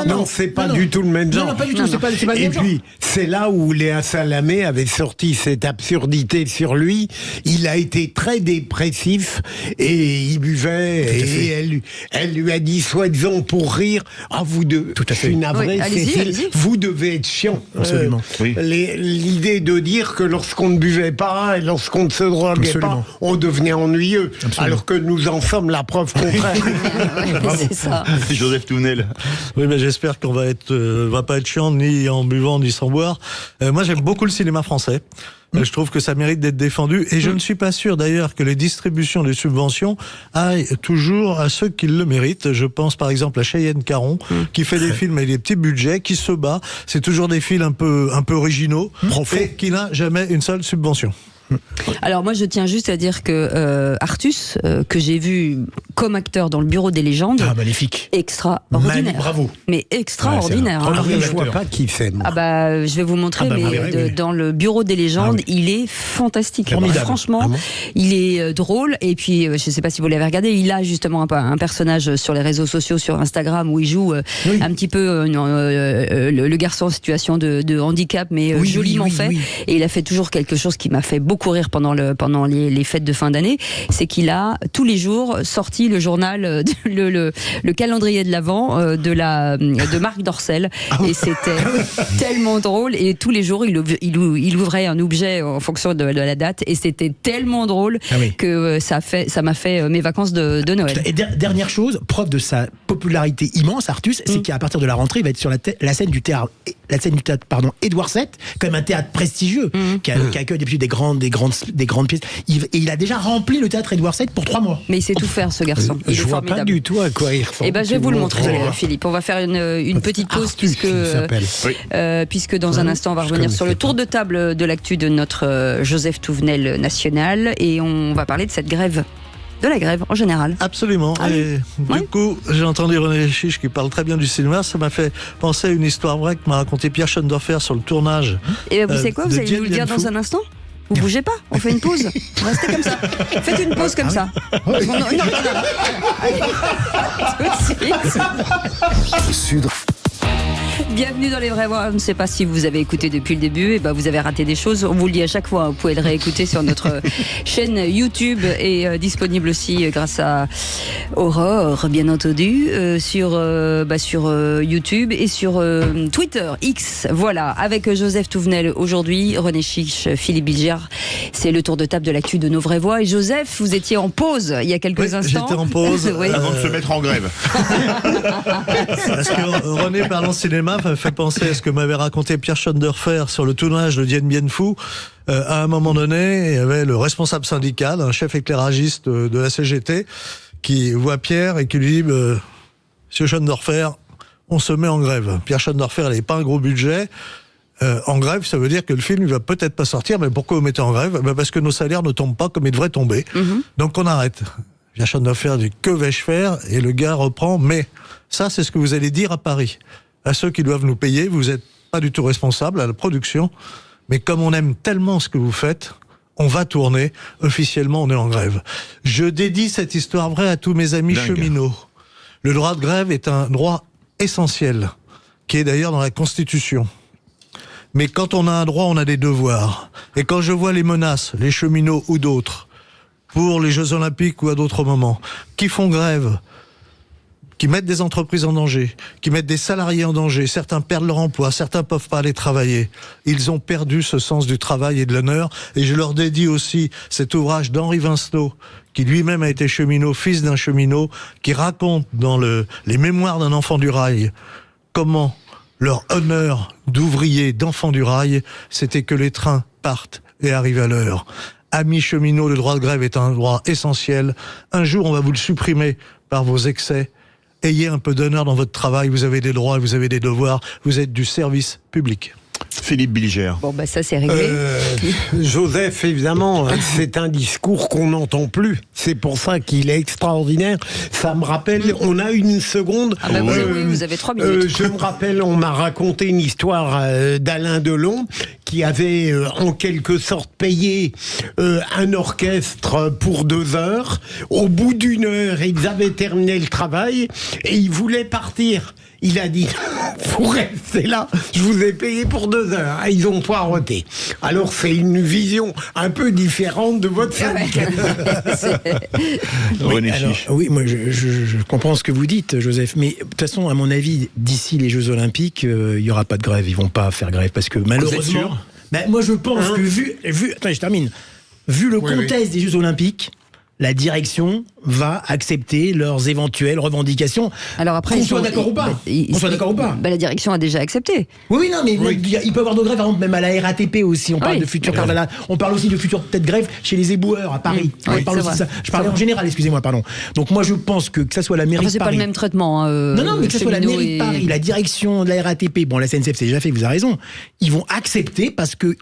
Non, c'est pas du tout le même genre. Non, pas du tout. C'est pas le même genre. Et puis c'est là où Léa Salamé avait sorti cette absurdité sur lui. Il a été très dépressif et il buvait et elle lui a dit soi-disant pour rire, vous deux, tout à fait. Je suis navré, allez-y. vous devez être chiant. Absolument. L'idée de dire que lorsqu'on ne buvait pas et lorsqu'on ne se droguait pas, on devenait ennuyeux, alors que nous en sommes la preuve contraire. C'est ça. Joseph Touvenel. Oui, mais j'espère qu'on va pas être chiant ni en buvant ni sans boire. Moi, j'aime beaucoup le cinéma français. Je trouve que ça mérite d'être défendu et je ne suis pas sûr d'ailleurs que les distributions des subventions aillent toujours à ceux qui le méritent. Je pense par exemple à Cheyenne Caron qui fait des films avec des petits budgets, qui se bat. C'est toujours des films un peu originaux et qui n'a jamais une seule subvention. Alors moi je tiens juste à dire que Artus, que j'ai vu comme acteur dans le Bureau des légendes, magnifique, extraordinaire, bravo, mais extraordinaire. Je vois pas qui fait. Je vais vous montrer, dans le Bureau des légendes, il est fantastique. Franchement, il est drôle. Et puis je sais pas si vous l'avez regardé, il a justement un personnage sur les réseaux sociaux, sur Instagram, où il joue un petit peu le garçon en situation de handicap, mais joliment fait. Et il a fait toujours quelque chose qui m'a fait beaucoup rire pendant les fêtes de fin d'année, c'est qu'il a tous les jours sorti le journal, le calendrier de l'Avent de Marc Dorcel, et c'était tellement drôle, et tous les jours il ouvrait un objet en fonction de la date, et c'était tellement drôle que ça m'a fait mes vacances de Noël. Et dernière chose, preuve de sa popularité immense, Artus, c'est qu'à partir de la rentrée, il va être sur la scène du théâtre Édouard VII, quand même un théâtre prestigieux qui accueille des grandes pièces. Il a déjà rempli le théâtre Édouard VII pour 3 mois. Mais il sait tout faire, ce garçon. Je vois pas du tout à quoi il ressemble. Je vais vous le montrer, Philippe. On va faire une petite pause puisque dans un instant on va revenir sur le tour de table de l'actu de notre Joseph Touvenel national, et on va parler de cette grève. De la grève en général. Absolument. Et du coup, j'ai entendu René Chiche qui parle très bien du cinéma. Ça m'a fait penser à une histoire vraie que m'a raconté Pierre Schoendoerfer sur le tournage. Et vous savez quoi, vous allez nous le dire dans un instant. Vous bougez pas, on fait une pause. Restez comme ça. Faites une pause comme ça. Bienvenue dans Les Vraies Voix. Je ne sais pas si vous avez écouté depuis le début, vous avez raté des choses. On vous le dit à chaque fois. Vous pouvez le réécouter sur notre chaîne YouTube, et disponible aussi grâce à Aurore, bien entendu, sur YouTube et sur Twitter, X. Voilà, avec Joseph Touvenel aujourd'hui, René Chiche, Philippe Bilger. C'est le tour de table de l'actu de Nos Vraies Voix. Et Joseph, vous étiez en pause il y a quelques instants. J'étais en pause avant de se mettre en grève. Parce que René, parlant cinéma, me fait penser à ce que m'avait raconté Pierre Schoendoerfer sur le tournage de Dien Bien Phu. À un moment donné, il y avait le responsable syndical, un chef éclairagiste de la CGT, qui voit Pierre et qui lui dit Monsieur Schoendoerfer, on se met en grève. Pierre Schoendoerfer, il n'avait pas un gros budget. En grève, ça veut dire que le film ne va peut-être pas sortir. Mais pourquoi vous mettez en grève? Parce que nos salaires ne tombent pas comme ils devraient tomber. Donc on arrête. Pierre Schoendoerfer dit que vais-je faire? Et le gars reprend, mais ça c'est ce que vous allez dire à Paris. À ceux qui doivent nous payer, vous n'êtes pas du tout responsable à la production, mais comme on aime tellement ce que vous faites, on va tourner. Officiellement, on est en grève. Je dédie cette histoire vraie à tous mes amis cheminots. Le droit de grève est un droit essentiel, qui est d'ailleurs dans la Constitution. Mais quand on a un droit, on a des devoirs. Et quand je vois les menaces, les cheminots ou d'autres, pour les Jeux Olympiques ou à d'autres moments, qui font grève, qui mettent des entreprises en danger, qui mettent des salariés en danger. Certains perdent leur emploi, certains ne peuvent pas aller travailler. Ils ont perdu ce sens du travail et de l'honneur. Et je leur dédie aussi cet ouvrage d'Henri Vincenot, qui lui-même a été cheminot, fils d'un cheminot, qui raconte dans les mémoires d'un enfant du rail comment leur honneur d'ouvrier, d'enfant du rail, c'était que les trains partent et arrivent à l'heure. Amis cheminots, le droit de grève est un droit essentiel. Un jour, on va vous le supprimer par vos excès. Ayez un peu d'honneur dans votre travail, vous avez des droits, vous avez des devoirs, vous êtes du service public. Philippe Bilger. Bon, bah ça c'est réglé. Joseph, évidemment, c'est un discours qu'on n'entend plus. C'est pour ça qu'il est extraordinaire. Ça me rappelle, on a une seconde. Ah bah vous avez 3 minutes. Je me rappelle, on m'a raconté une histoire d'Alain Delon qui avait en quelque sorte payé un orchestre pour 2 heures. Au bout d'1 heure, ils avaient terminé le travail et ils voulaient partir. Il a dit, vous restez là, je vous ai payé pour 2 heures. Ils ont poireauté. Alors c'est une vision un peu différente de votre syndicat. Oui, moi je comprends ce que vous dites, Joseph. Mais de toute façon, à mon avis, d'ici les Jeux Olympiques, il n'y aura pas de grève. Ils vont pas faire grève parce que malheureusement. Moi je pense que vu. Attends, je termine. Vu le contexte des Jeux Olympiques, la direction va accepter leurs éventuelles revendications. Alors après, qu'on soit d'accord ou pas. La direction a déjà accepté. Oui, non, mais il peut y avoir de grève, même à la RATP aussi. On parle de futur. On parle aussi de future peut-être grève chez les éboueurs à Paris. On parle aussi de ça. Je parlais en général, excusez-moi, pardon. Donc moi, je pense que ça soit la mairie de Paris. C'est pas le même traitement. Non, mais que ce soit la mairie de Paris, la direction de la RATP, bon, la SNCF, c'est déjà fait, vous avez raison. Ils vont accepter parce que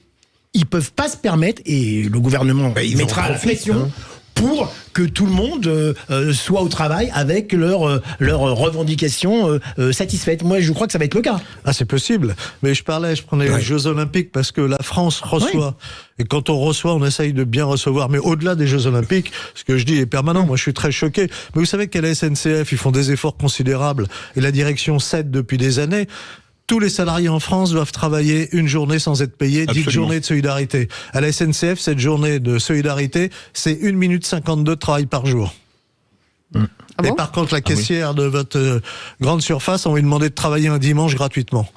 ils peuvent pas se permettre, et le gouvernement mettra la pression pour que tout le monde soit au travail avec leurs revendications satisfaites. Moi, je crois que ça va être le cas. Ah, c'est possible. Mais je prenais les Jeux Olympiques parce que la France reçoit. Et quand on reçoit, on essaye de bien recevoir. Mais au-delà des Jeux Olympiques, ce que je dis est permanent. Moi, je suis très choqué. Mais vous savez qu'à la SNCF, ils font des efforts considérables. Et la direction cède depuis des années. Tous les salariés en France doivent travailler une journée sans être payés, dites journée de solidarité. À la SNCF, cette journée de solidarité, c'est 1 minute 52 de travail par jour. Et par contre, la caissière de votre grande surface, on va lui demander de travailler un dimanche gratuitement.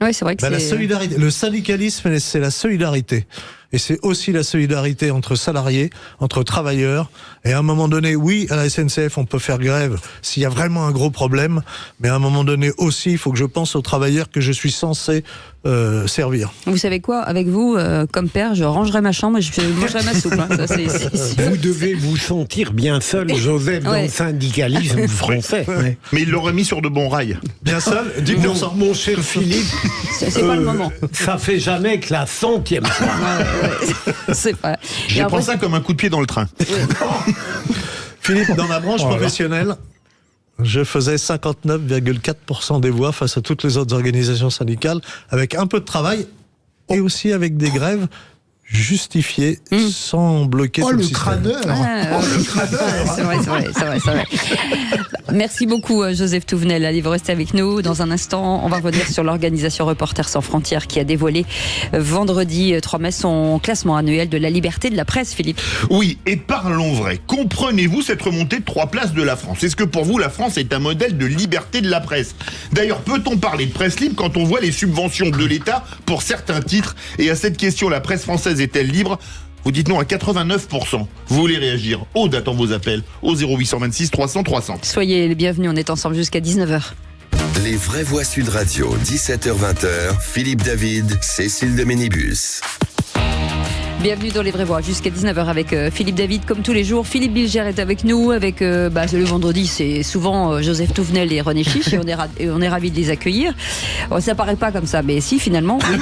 Oui, c'est vrai que la solidarité, le syndicalisme, c'est la solidarité. Et c'est aussi la solidarité entre salariés, entre travailleurs. Et à un moment donné, oui, à la SNCF, on peut faire grève s'il y a vraiment un gros problème. Mais à un moment donné aussi, il faut que je pense aux travailleurs que je suis censé servir. Vous savez quoi? Avec vous, comme père, je rangerai ma chambre et je mangerai ma soupe. Ça, c'est vous devez vous sentir bien seul, Joseph, dans le syndicalisme français. Mais il l'aurait mis sur de bons rails. Bien seul, 10%. Non, mon cher Philippe, c'est pas le moment. Ça fait jamais que la 100e fois. C'est pas. Je prends ça comme un coup de pied dans le train. Philippe, dans ma branche professionnelle, je faisais 59,4% des voix face à toutes les autres organisations syndicales, avec un peu de travail et aussi avec des grèves justifiées sans bloquer tout le système. Crâneur. Le crâneur. C'est vrai. Merci beaucoup, Joseph Touvenel. Allez, vous restez avec nous. Dans un instant, on va revenir sur l'organisation Reporters sans frontières qui a dévoilé vendredi 3 mai son classement annuel de la liberté de la presse, Philippe. Oui, et parlons vrai. Comprenez-vous cette remontée de 3 places de la France? Est-ce que pour vous, la France est un modèle de liberté de la presse? D'ailleurs, peut-on parler de presse libre quand on voit les subventions de l'État pour certains titres? Et à cette question, la presse française est-elle libre? Vous dites non à 89%. Vous voulez réagir? Aude attend vos appels au 0826 300 300. Soyez les bienvenus, on est ensemble jusqu'à 19h. Les vraies voix Sud Radio, 17h-20h, Philippe David, Cécile de Ménibus. Bienvenue dans Les Vraies Voix, jusqu'à 19h avec Philippe David, comme tous les jours. Philippe Bilger est avec nous, avec le vendredi, c'est souvent Joseph Touvenel et René Chiche, et on est ravis de les accueillir. Ça paraît pas comme ça, mais si, finalement, oui.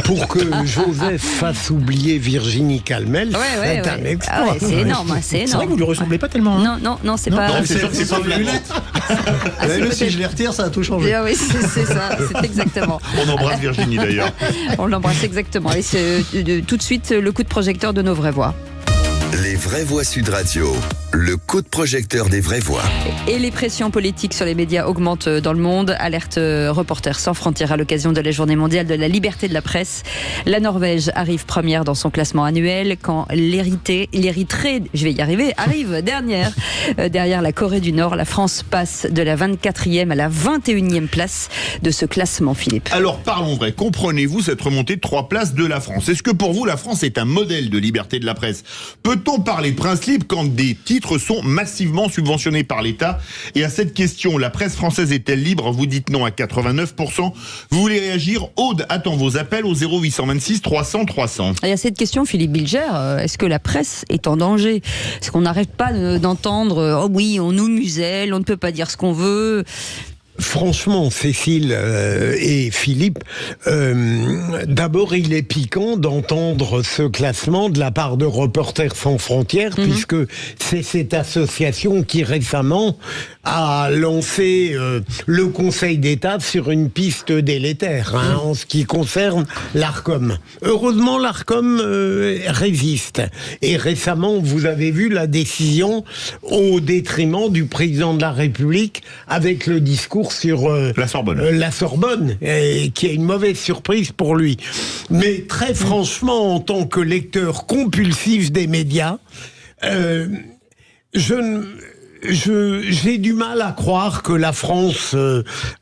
Pour que Joseph fasse oublier Virginie Calmel, c'est un exploit. C'est énorme, c'est énorme. C'est vrai que vous lui ressemblez pas tellement. Non, c'est pas... C'est sûr que c'est pas de lunettes. Si je les retire, ça a tout changé. Oui, c'est ça, c'est exactement. On embrasse Virginie d'ailleurs. On l'embrasse exactement. Et c'est tout de suite le coup de projecteur de nos vraies voix. Les vraies voix Sud Radio, le coup de projecteur des vraies voix. Et les pressions politiques sur les médias augmentent dans le monde. Alerte Reporters sans frontières à l'occasion de la journée mondiale de la liberté de la presse. La Norvège arrive première dans son classement annuel quand l'Érythrée, je vais y arriver, arrive dernière. Derrière la Corée du Nord, la France passe de la 24e à la 21e place de ce classement, Philippe. Alors parlons vrai, comprenez-vous cette remontée de 3 places de la France? Est-ce que pour vous la France est un modèle de liberté de la presse? Peut-on parler prince libre quand des titres sont massivement subventionnés par l'État? Et à cette question, la presse française est-elle libre? Vous dites non à 89%. Vous voulez réagir? Aude attend vos appels au 0826 300 300. Et à cette question, Philippe Bilger, est-ce que la presse est en danger? Est-ce qu'on n'arrête pas d'entendre « Oh oui, on nous muselle, on ne peut pas dire ce qu'on veut ». Franchement, Cécile et Philippe, d'abord il est piquant d'entendre ce classement de la part de Reporters sans frontières, puisque c'est cette association qui récemment a lancé le Conseil d'État sur une piste délétère en ce qui concerne l'Arcom. Heureusement, l'Arcom résiste. Et récemment, vous avez vu la décision au détriment du président de la République avec le discours sur la Sorbonne, qui est une mauvaise surprise pour lui. Mais très franchement, en tant que lecteur compulsif des médias, j'ai du mal à croire que la France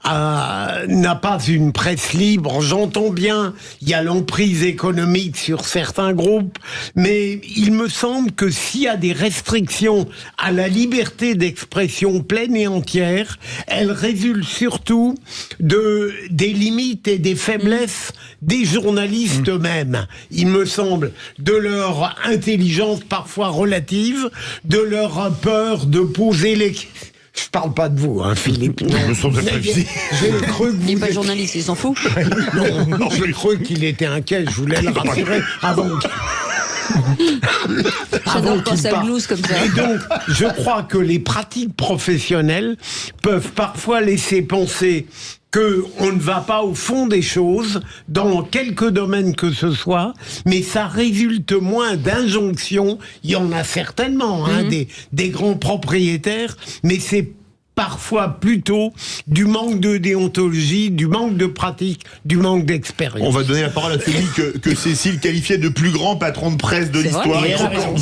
n'a pas une presse libre. J'entends bien, il y a l'emprise économique sur certains groupes, mais il me semble que s'il y a des restrictions à la liberté d'expression pleine et entière, elles résultent surtout des limites et des faiblesses des journalistes eux-mêmes. Il me semble, de leur intelligence parfois relative, de leur peur de poser Je parle pas de vous, Philippe. Non. J'ai cru que vous... Il n'est pas journaliste, il s'en fout. Non, j'ai cru qu'il était inquiet, je voulais le rassurer avant J'adore quand ça glouse comme ça. Et donc, je crois que les pratiques professionnelles peuvent parfois laisser penser qu'on ne va pas au fond des choses dans quelques domaines que ce soit, mais ça résulte moins d'injonctions. Il y en a certainement, des grands propriétaires, mais c'est parfois plutôt du manque de déontologie, du manque de pratique, du manque d'expérience. On va donner la parole à celui que Cécile qualifiait de plus grand patron de presse de l'histoire. Elle a raison.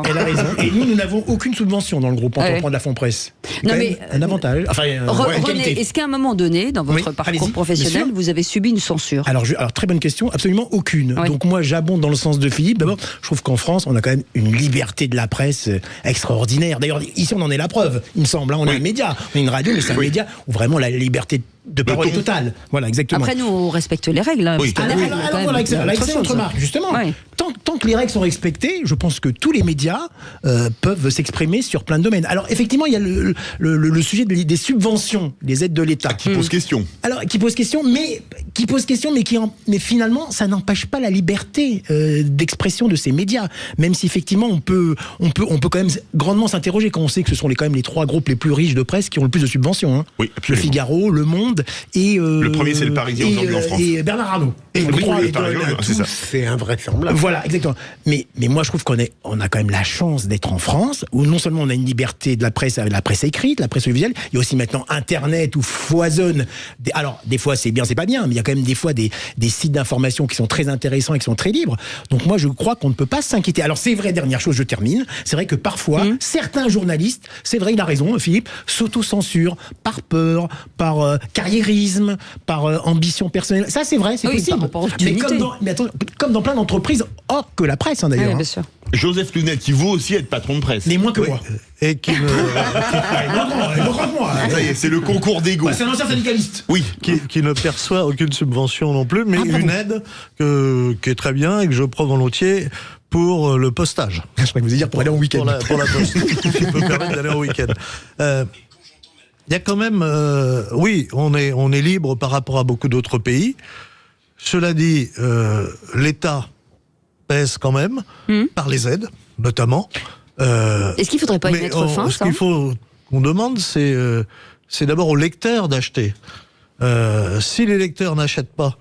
Elle a raison. Et nous n'avons aucune subvention dans le groupe en tant que de la Fonds Presse. Non mais un avantage. Enfin, René, est-ce qu'à un moment donné, dans votre parcours professionnel, vous avez subi une censure? Alors très bonne question, absolument aucune. Oui. Donc moi, j'abonde dans le sens de Philippe. D'abord, je trouve qu'en France, on a quand même une liberté de la presse extraordinaire. D'ailleurs, ici, on en est la preuve, il me semble. On est un média, on est une radio, mais c'est un média où vraiment la liberté de parole est totale. Voilà, exactement. Après, nous, on respecte les règles. Là, voilà, excellente remarque, justement. Oui. Tant que les règles sont respectées, je pense que tous les médias peuvent s'exprimer sur plein de domaines. Alors, effectivement, il y a le sujet des subventions, des aides de l'État. Qui pose question. Alors, qui pose question, mais finalement, ça n'empêche pas la liberté d'expression de ces médias. Même si, effectivement, on peut quand même grandement s'interroger quand on sait que ce sont quand même les 3 groupes les plus riches de presse qui ont le plus de subventions. Oui, le Figaro, Le Monde et... le premier, c'est le Parisien aujourd'hui en France. Et Bernard Arnault. Et c'est invraisemblable. Voilà, exactement. Mais moi, je trouve qu'on a quand même la chance d'être en France, où non seulement on a une liberté de la presse écrite, la presse audiovisuelle, il y a aussi maintenant Internet où foisonne. Alors, des fois, c'est bien, c'est pas bien, mais il y a quand même des fois des sites d'information qui sont très intéressants et qui sont très libres. Donc moi, je crois qu'on ne peut pas s'inquiéter. Alors, c'est vrai, dernière chose, je termine, c'est vrai que parfois, certains journalistes, c'est vrai, il a raison, Philippe, s'auto-censurent par peur, par carriérisme, par ambition personnelle. Ça, c'est vrai, c'est possible. Mais comme dans plein d'entreprises, que la presse, d'ailleurs. Oui, bien sûr. Joseph Lunel, qui vous aussi être patron de presse. Mais moins que moi. Et qui Ça y est, c'est le concours d'ego. C'est un ancien syndicaliste. Oui. Qui ne perçoit aucune subvention non plus, mais une aide qui est très bien et que je prends volontiers pour le postage. Je crois que vous allez dire pour aller en week-end. Pour la poste, qui peut permettre d'aller en week-end. Il y a quand même... oui, on est libre par rapport à beaucoup d'autres pays. Cela dit, l'État pèse quand même, par les aides, notamment. Est-ce qu'il ne faudrait pas y mettre fin, ce qu'il faut qu'on demande, c'est d'abord aux lecteurs d'acheter. Si les lecteurs n'achètent pas,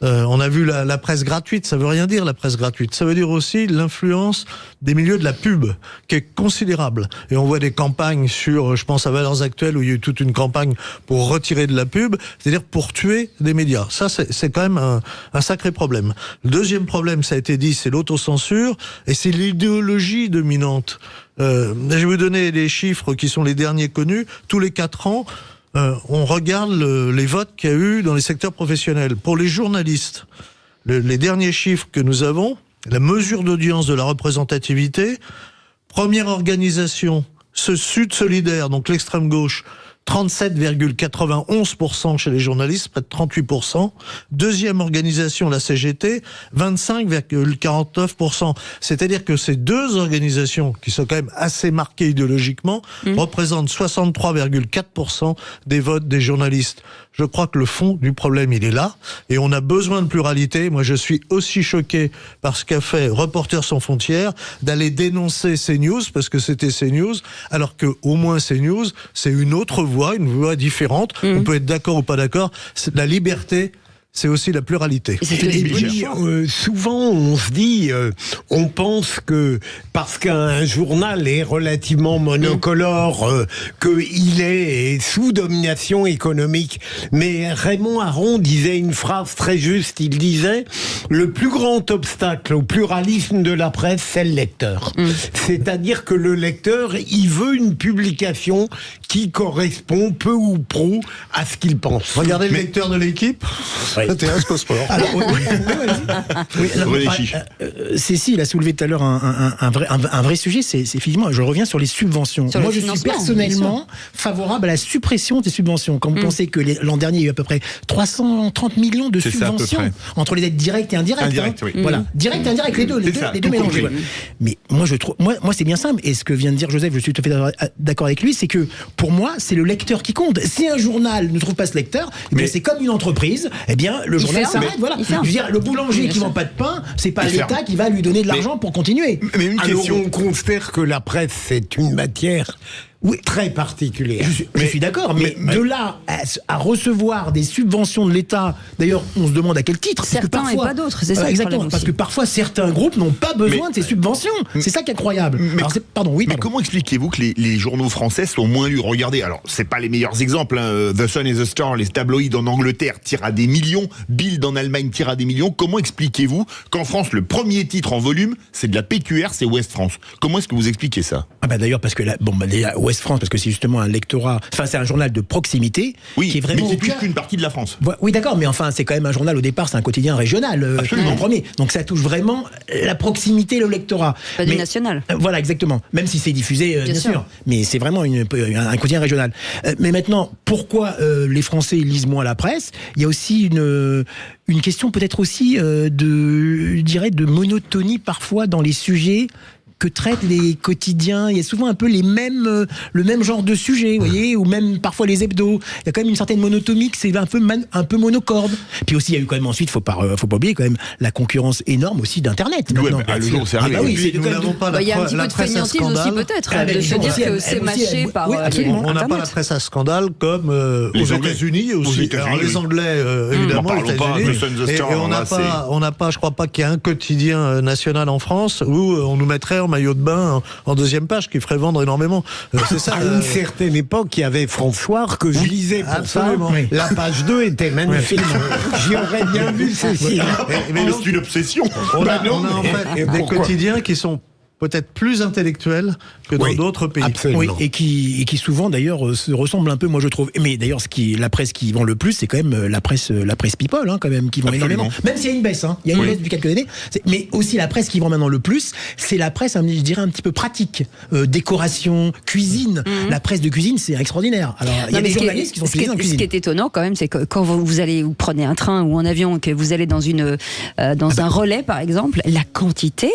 On a vu la presse gratuite, ça veut rien dire la presse gratuite. Ça veut dire aussi l'influence des milieux de la pub, qui est considérable. Et on voit des campagnes sur, je pense à Valeurs Actuelles, où il y a eu toute une campagne pour retirer de la pub, c'est-à-dire pour tuer des médias. Ça, c'est quand même un sacré problème. Le deuxième problème, ça a été dit, c'est l'autocensure, et c'est l'idéologie dominante. Je vais vous donner les chiffres qui sont les derniers connus. Tous les 4 ans, on regarde les votes qu'il y a eu dans les secteurs professionnels. Pour les journalistes, les derniers chiffres que nous avons, la mesure d'audience de la représentativité, première organisation, ce Sud solidaire, donc l'extrême gauche, 37,91% chez les journalistes, près de 38%. Deuxième organisation, la CGT, 25,49%. C'est-à-dire que ces deux organisations, qui sont quand même assez marquées idéologiquement, représentent 63,4% des votes des journalistes. Je crois que le fond du problème, il est là. Et on a besoin de pluralité. Moi, je suis aussi choqué par ce qu'a fait Reporters sans frontières, d'aller dénoncer CNews, parce que c'était CNews, alors que au moins CNews, c'est une autre voix, une voix différente. On peut être d'accord ou pas d'accord. La liberté, c'est aussi la pluralité. Et puis, souvent, on se dit, on pense que parce qu'un journal est relativement monocolore, qu'il est sous domination économique. Mais Raymond Aron disait une phrase très juste. Il disait, le plus grand obstacle au pluralisme de la presse, c'est le lecteur. C'est-à-dire que le lecteur, il veut une publication qui correspond peu ou prou à ce qu'il pense. Regardez le lecteur de l'équipe. Intéresse qu'au sport. Cécile a soulevé tout à l'heure un vrai sujet, c'est effectivement, je reviens sur les subventions. Moi, je suis personnellement favorable à la suppression des subventions. Quand vous pensez que l'an dernier, il y a eu à peu près 330 millions de subventions entre les aides directes et indirectes. Voilà, direct et indirect, les deux mélangés. Mais moi, je trouve, moi, c'est bien simple. Et ce que vient de dire Joseph, je suis tout à fait d'accord avec lui, c'est que pour moi, c'est le lecteur qui compte. Si un journal ne trouve pas ce lecteur, c'est comme une entreprise. Eh bien, le journal s'arrête. Voilà. Je veux dire, le boulanger qui vend pas de pain, c'est pas l'État qui va lui donner de l'argent pour continuer. Mais une question. On considère que la presse, c'est une matière très particulière. Je suis d'accord, mais de là à recevoir des subventions de l'État, d'ailleurs, on se demande à quel titre. Certains parfois, et pas d'autres, c'est ça. Exactement, parce que parfois certains groupes n'ont pas besoin de ces subventions. C'est ça qui est incroyable. Mais comment expliquez-vous que les journaux français sont moins lus? Regardez, alors c'est pas les meilleurs exemples. The Sun et The Star, les tabloïds en Angleterre tirent à des millions. Bild en Allemagne tire à des millions. Comment expliquez-vous qu'en France, le premier titre en volume, c'est de la PQR, c'est Ouest France? Comment est-ce que vous expliquez ça? D'ailleurs, parce que Ouest France, parce que c'est justement un lectorat, c'est un journal de proximité, qui est vraiment. Mais c'est plus qu'une partie de la France. Oui, d'accord, mais enfin, c'est quand même un journal au départ, c'est un quotidien régional, en premier. Donc ça touche vraiment la proximité, le lectorat. Pas du national. Voilà, exactement. Même si c'est diffusé, bien sûr. Mais c'est vraiment un quotidien régional. Mais maintenant, pourquoi les Français lisent moins la presse? Il y a aussi une question peut-être aussi je dirais, de monotonie parfois dans les sujets que traitent les quotidiens. Il y a souvent un peu le même genre de sujet, vous voyez, ou même parfois les hebdos. Il y a quand même une certaine monotomie, que c'est un peu monocorde. Puis aussi, il y a eu quand même ensuite, faut pas oublier quand même la concurrence énorme aussi d'Internet. Oui, le jour c'est arrivé. Nous n'avons pas il y a un petit peu de fainéantise aussi peut-être, de se dire que c'est mâché par on n'a pas la presse à scandale comme aux États-Unis aussi. Alors, les Anglais, évidemment, les États-Unis. Et on n'a pas, je crois pas qu'il y ait un quotidien national en France où on nous mettrait en maillot de bain en deuxième page, qui ferait vendre énormément. C'est ça. À une certaine époque, il y avait François que je lisais pour absolument. Ça. La page 2 était magnifique. J'y aurais bien vu ceci. Mais c'est une obsession. On a en fait des quotidiens qui sont peut-être plus intellectuels que dans d'autres pays. Absolument. Oui, et qui souvent d'ailleurs se ressemblent un peu, moi je trouve. Mais d'ailleurs, la presse qui vend le plus, c'est quand même la presse people, quand même, qui vend énormément. Même s'il y a une baisse, il y a une baisse depuis quelques années. Mais aussi la presse qui vend maintenant le plus, c'est la presse, je dirais, un petit peu pratique. Décoration, cuisine. La presse de cuisine, c'est extraordinaire. Alors, il y a des journalistes qui sont spécialisés en cuisine. Ce qui est étonnant quand même, c'est que quand vous prenez un train ou un avion, que vous allez dans un relais, par exemple, la quantité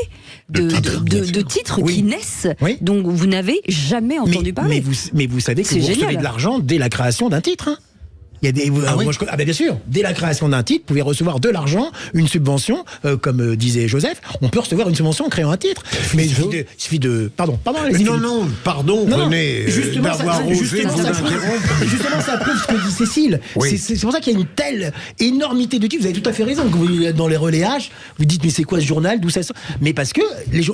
de titres qui naissent, dont vous n'avez jamais entendu parler. Mais vous savez que vous recevez de l'argent dès la création d'un titre. Il y a des, bien sûr, dès la création d'un titre, vous pouvez recevoir de l'argent, une subvention, comme disait Joseph, on peut recevoir une subvention en créant un titre. Mais il suffit de... Pardon, pardon, René, d'avoir osé vous interrompre. Justement, ça prouve ce que dit Cécile. Oui. C'est pour ça qu'il y a une telle énormité de titres. Vous avez tout à fait raison. Quand vous êtes dans les relayages, vous dites, mais c'est quoi ce journal, d'où ça sort? Mais parce que,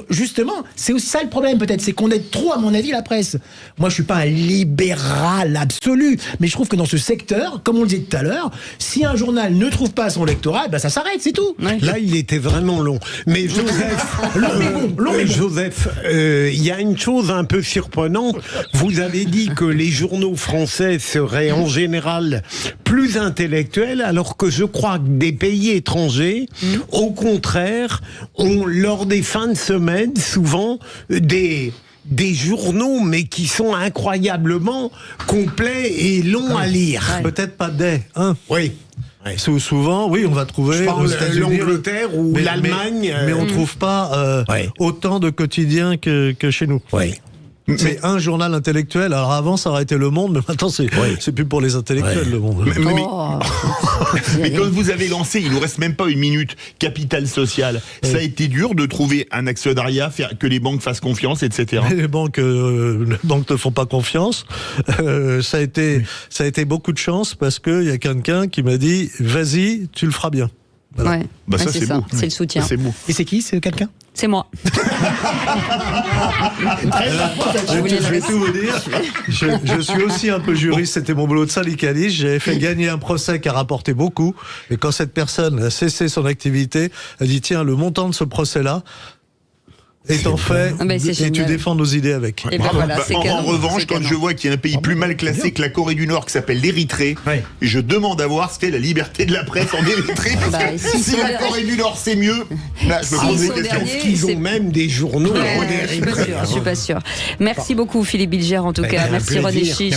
justement, c'est aussi ça le problème peut-être, c'est qu'on aide trop, à mon avis, la presse. Moi, je suis pas un libéral absolu, mais je trouve que dans ce secteur, comme on le disait tout à l'heure, si un journal ne trouve pas son lectorat, ben ça s'arrête, c'est tout. Ouais. Là, il était vraiment long. Mais Joseph, Joseph, il y a une chose un peu surprenante. Vous avez dit que les journaux français seraient en général plus intellectuels, alors que je crois que des pays étrangers, au contraire, ont lors des fins de semaine souvent des journaux, mais qui sont incroyablement complets et longs à lire. Peut-être pas des, hein. Oui. Souvent, oui, on va trouver l'Angleterre ou l'Allemagne. Mais on ne trouve pas autant de quotidiens que chez nous. Oui. C'est un journal intellectuel. Alors avant, ça aurait été Le Monde, mais maintenant, c'est plus pour les intellectuels, Le Monde. Mais quand vous avez lancé, il nous reste même pas une minute, Capital Social, ça a été dur de trouver un actionnariat, que les banques fassent confiance, etc. Mais les banques ne font pas confiance. Ça a été beaucoup de chance parce qu'il y a quelqu'un qui m'a dit, vas-y, tu le feras bien. Voilà. Bah ça, c'est beau. C'est le soutien. C'est beau. Et c'est qui, c'est quelqu'un? C'est moi. Je vais tout vous dire. Je suis aussi un peu juriste, c'était mon boulot de syndicaliste. J'avais fait gagner un procès qui a rapporté beaucoup. Et quand cette personne a cessé son activité, elle a dit, tiens, le montant de ce procès-là est en fait, et tu défends nos idées avec. Et ben voilà, en revanche, quand je vois qu'il y a un pays plus mal classé que la Corée du Nord qui s'appelle l'Érythrée, je demande à voir ce qu'est la liberté de la presse en Érythrée. Parce que si la Corée du Nord c'est mieux, là je me pose des questions. Est-ce qu'ils ont même des journaux en Je suis pas sûr. Merci beaucoup Philippe Bilger en tout cas. Merci René Chiche.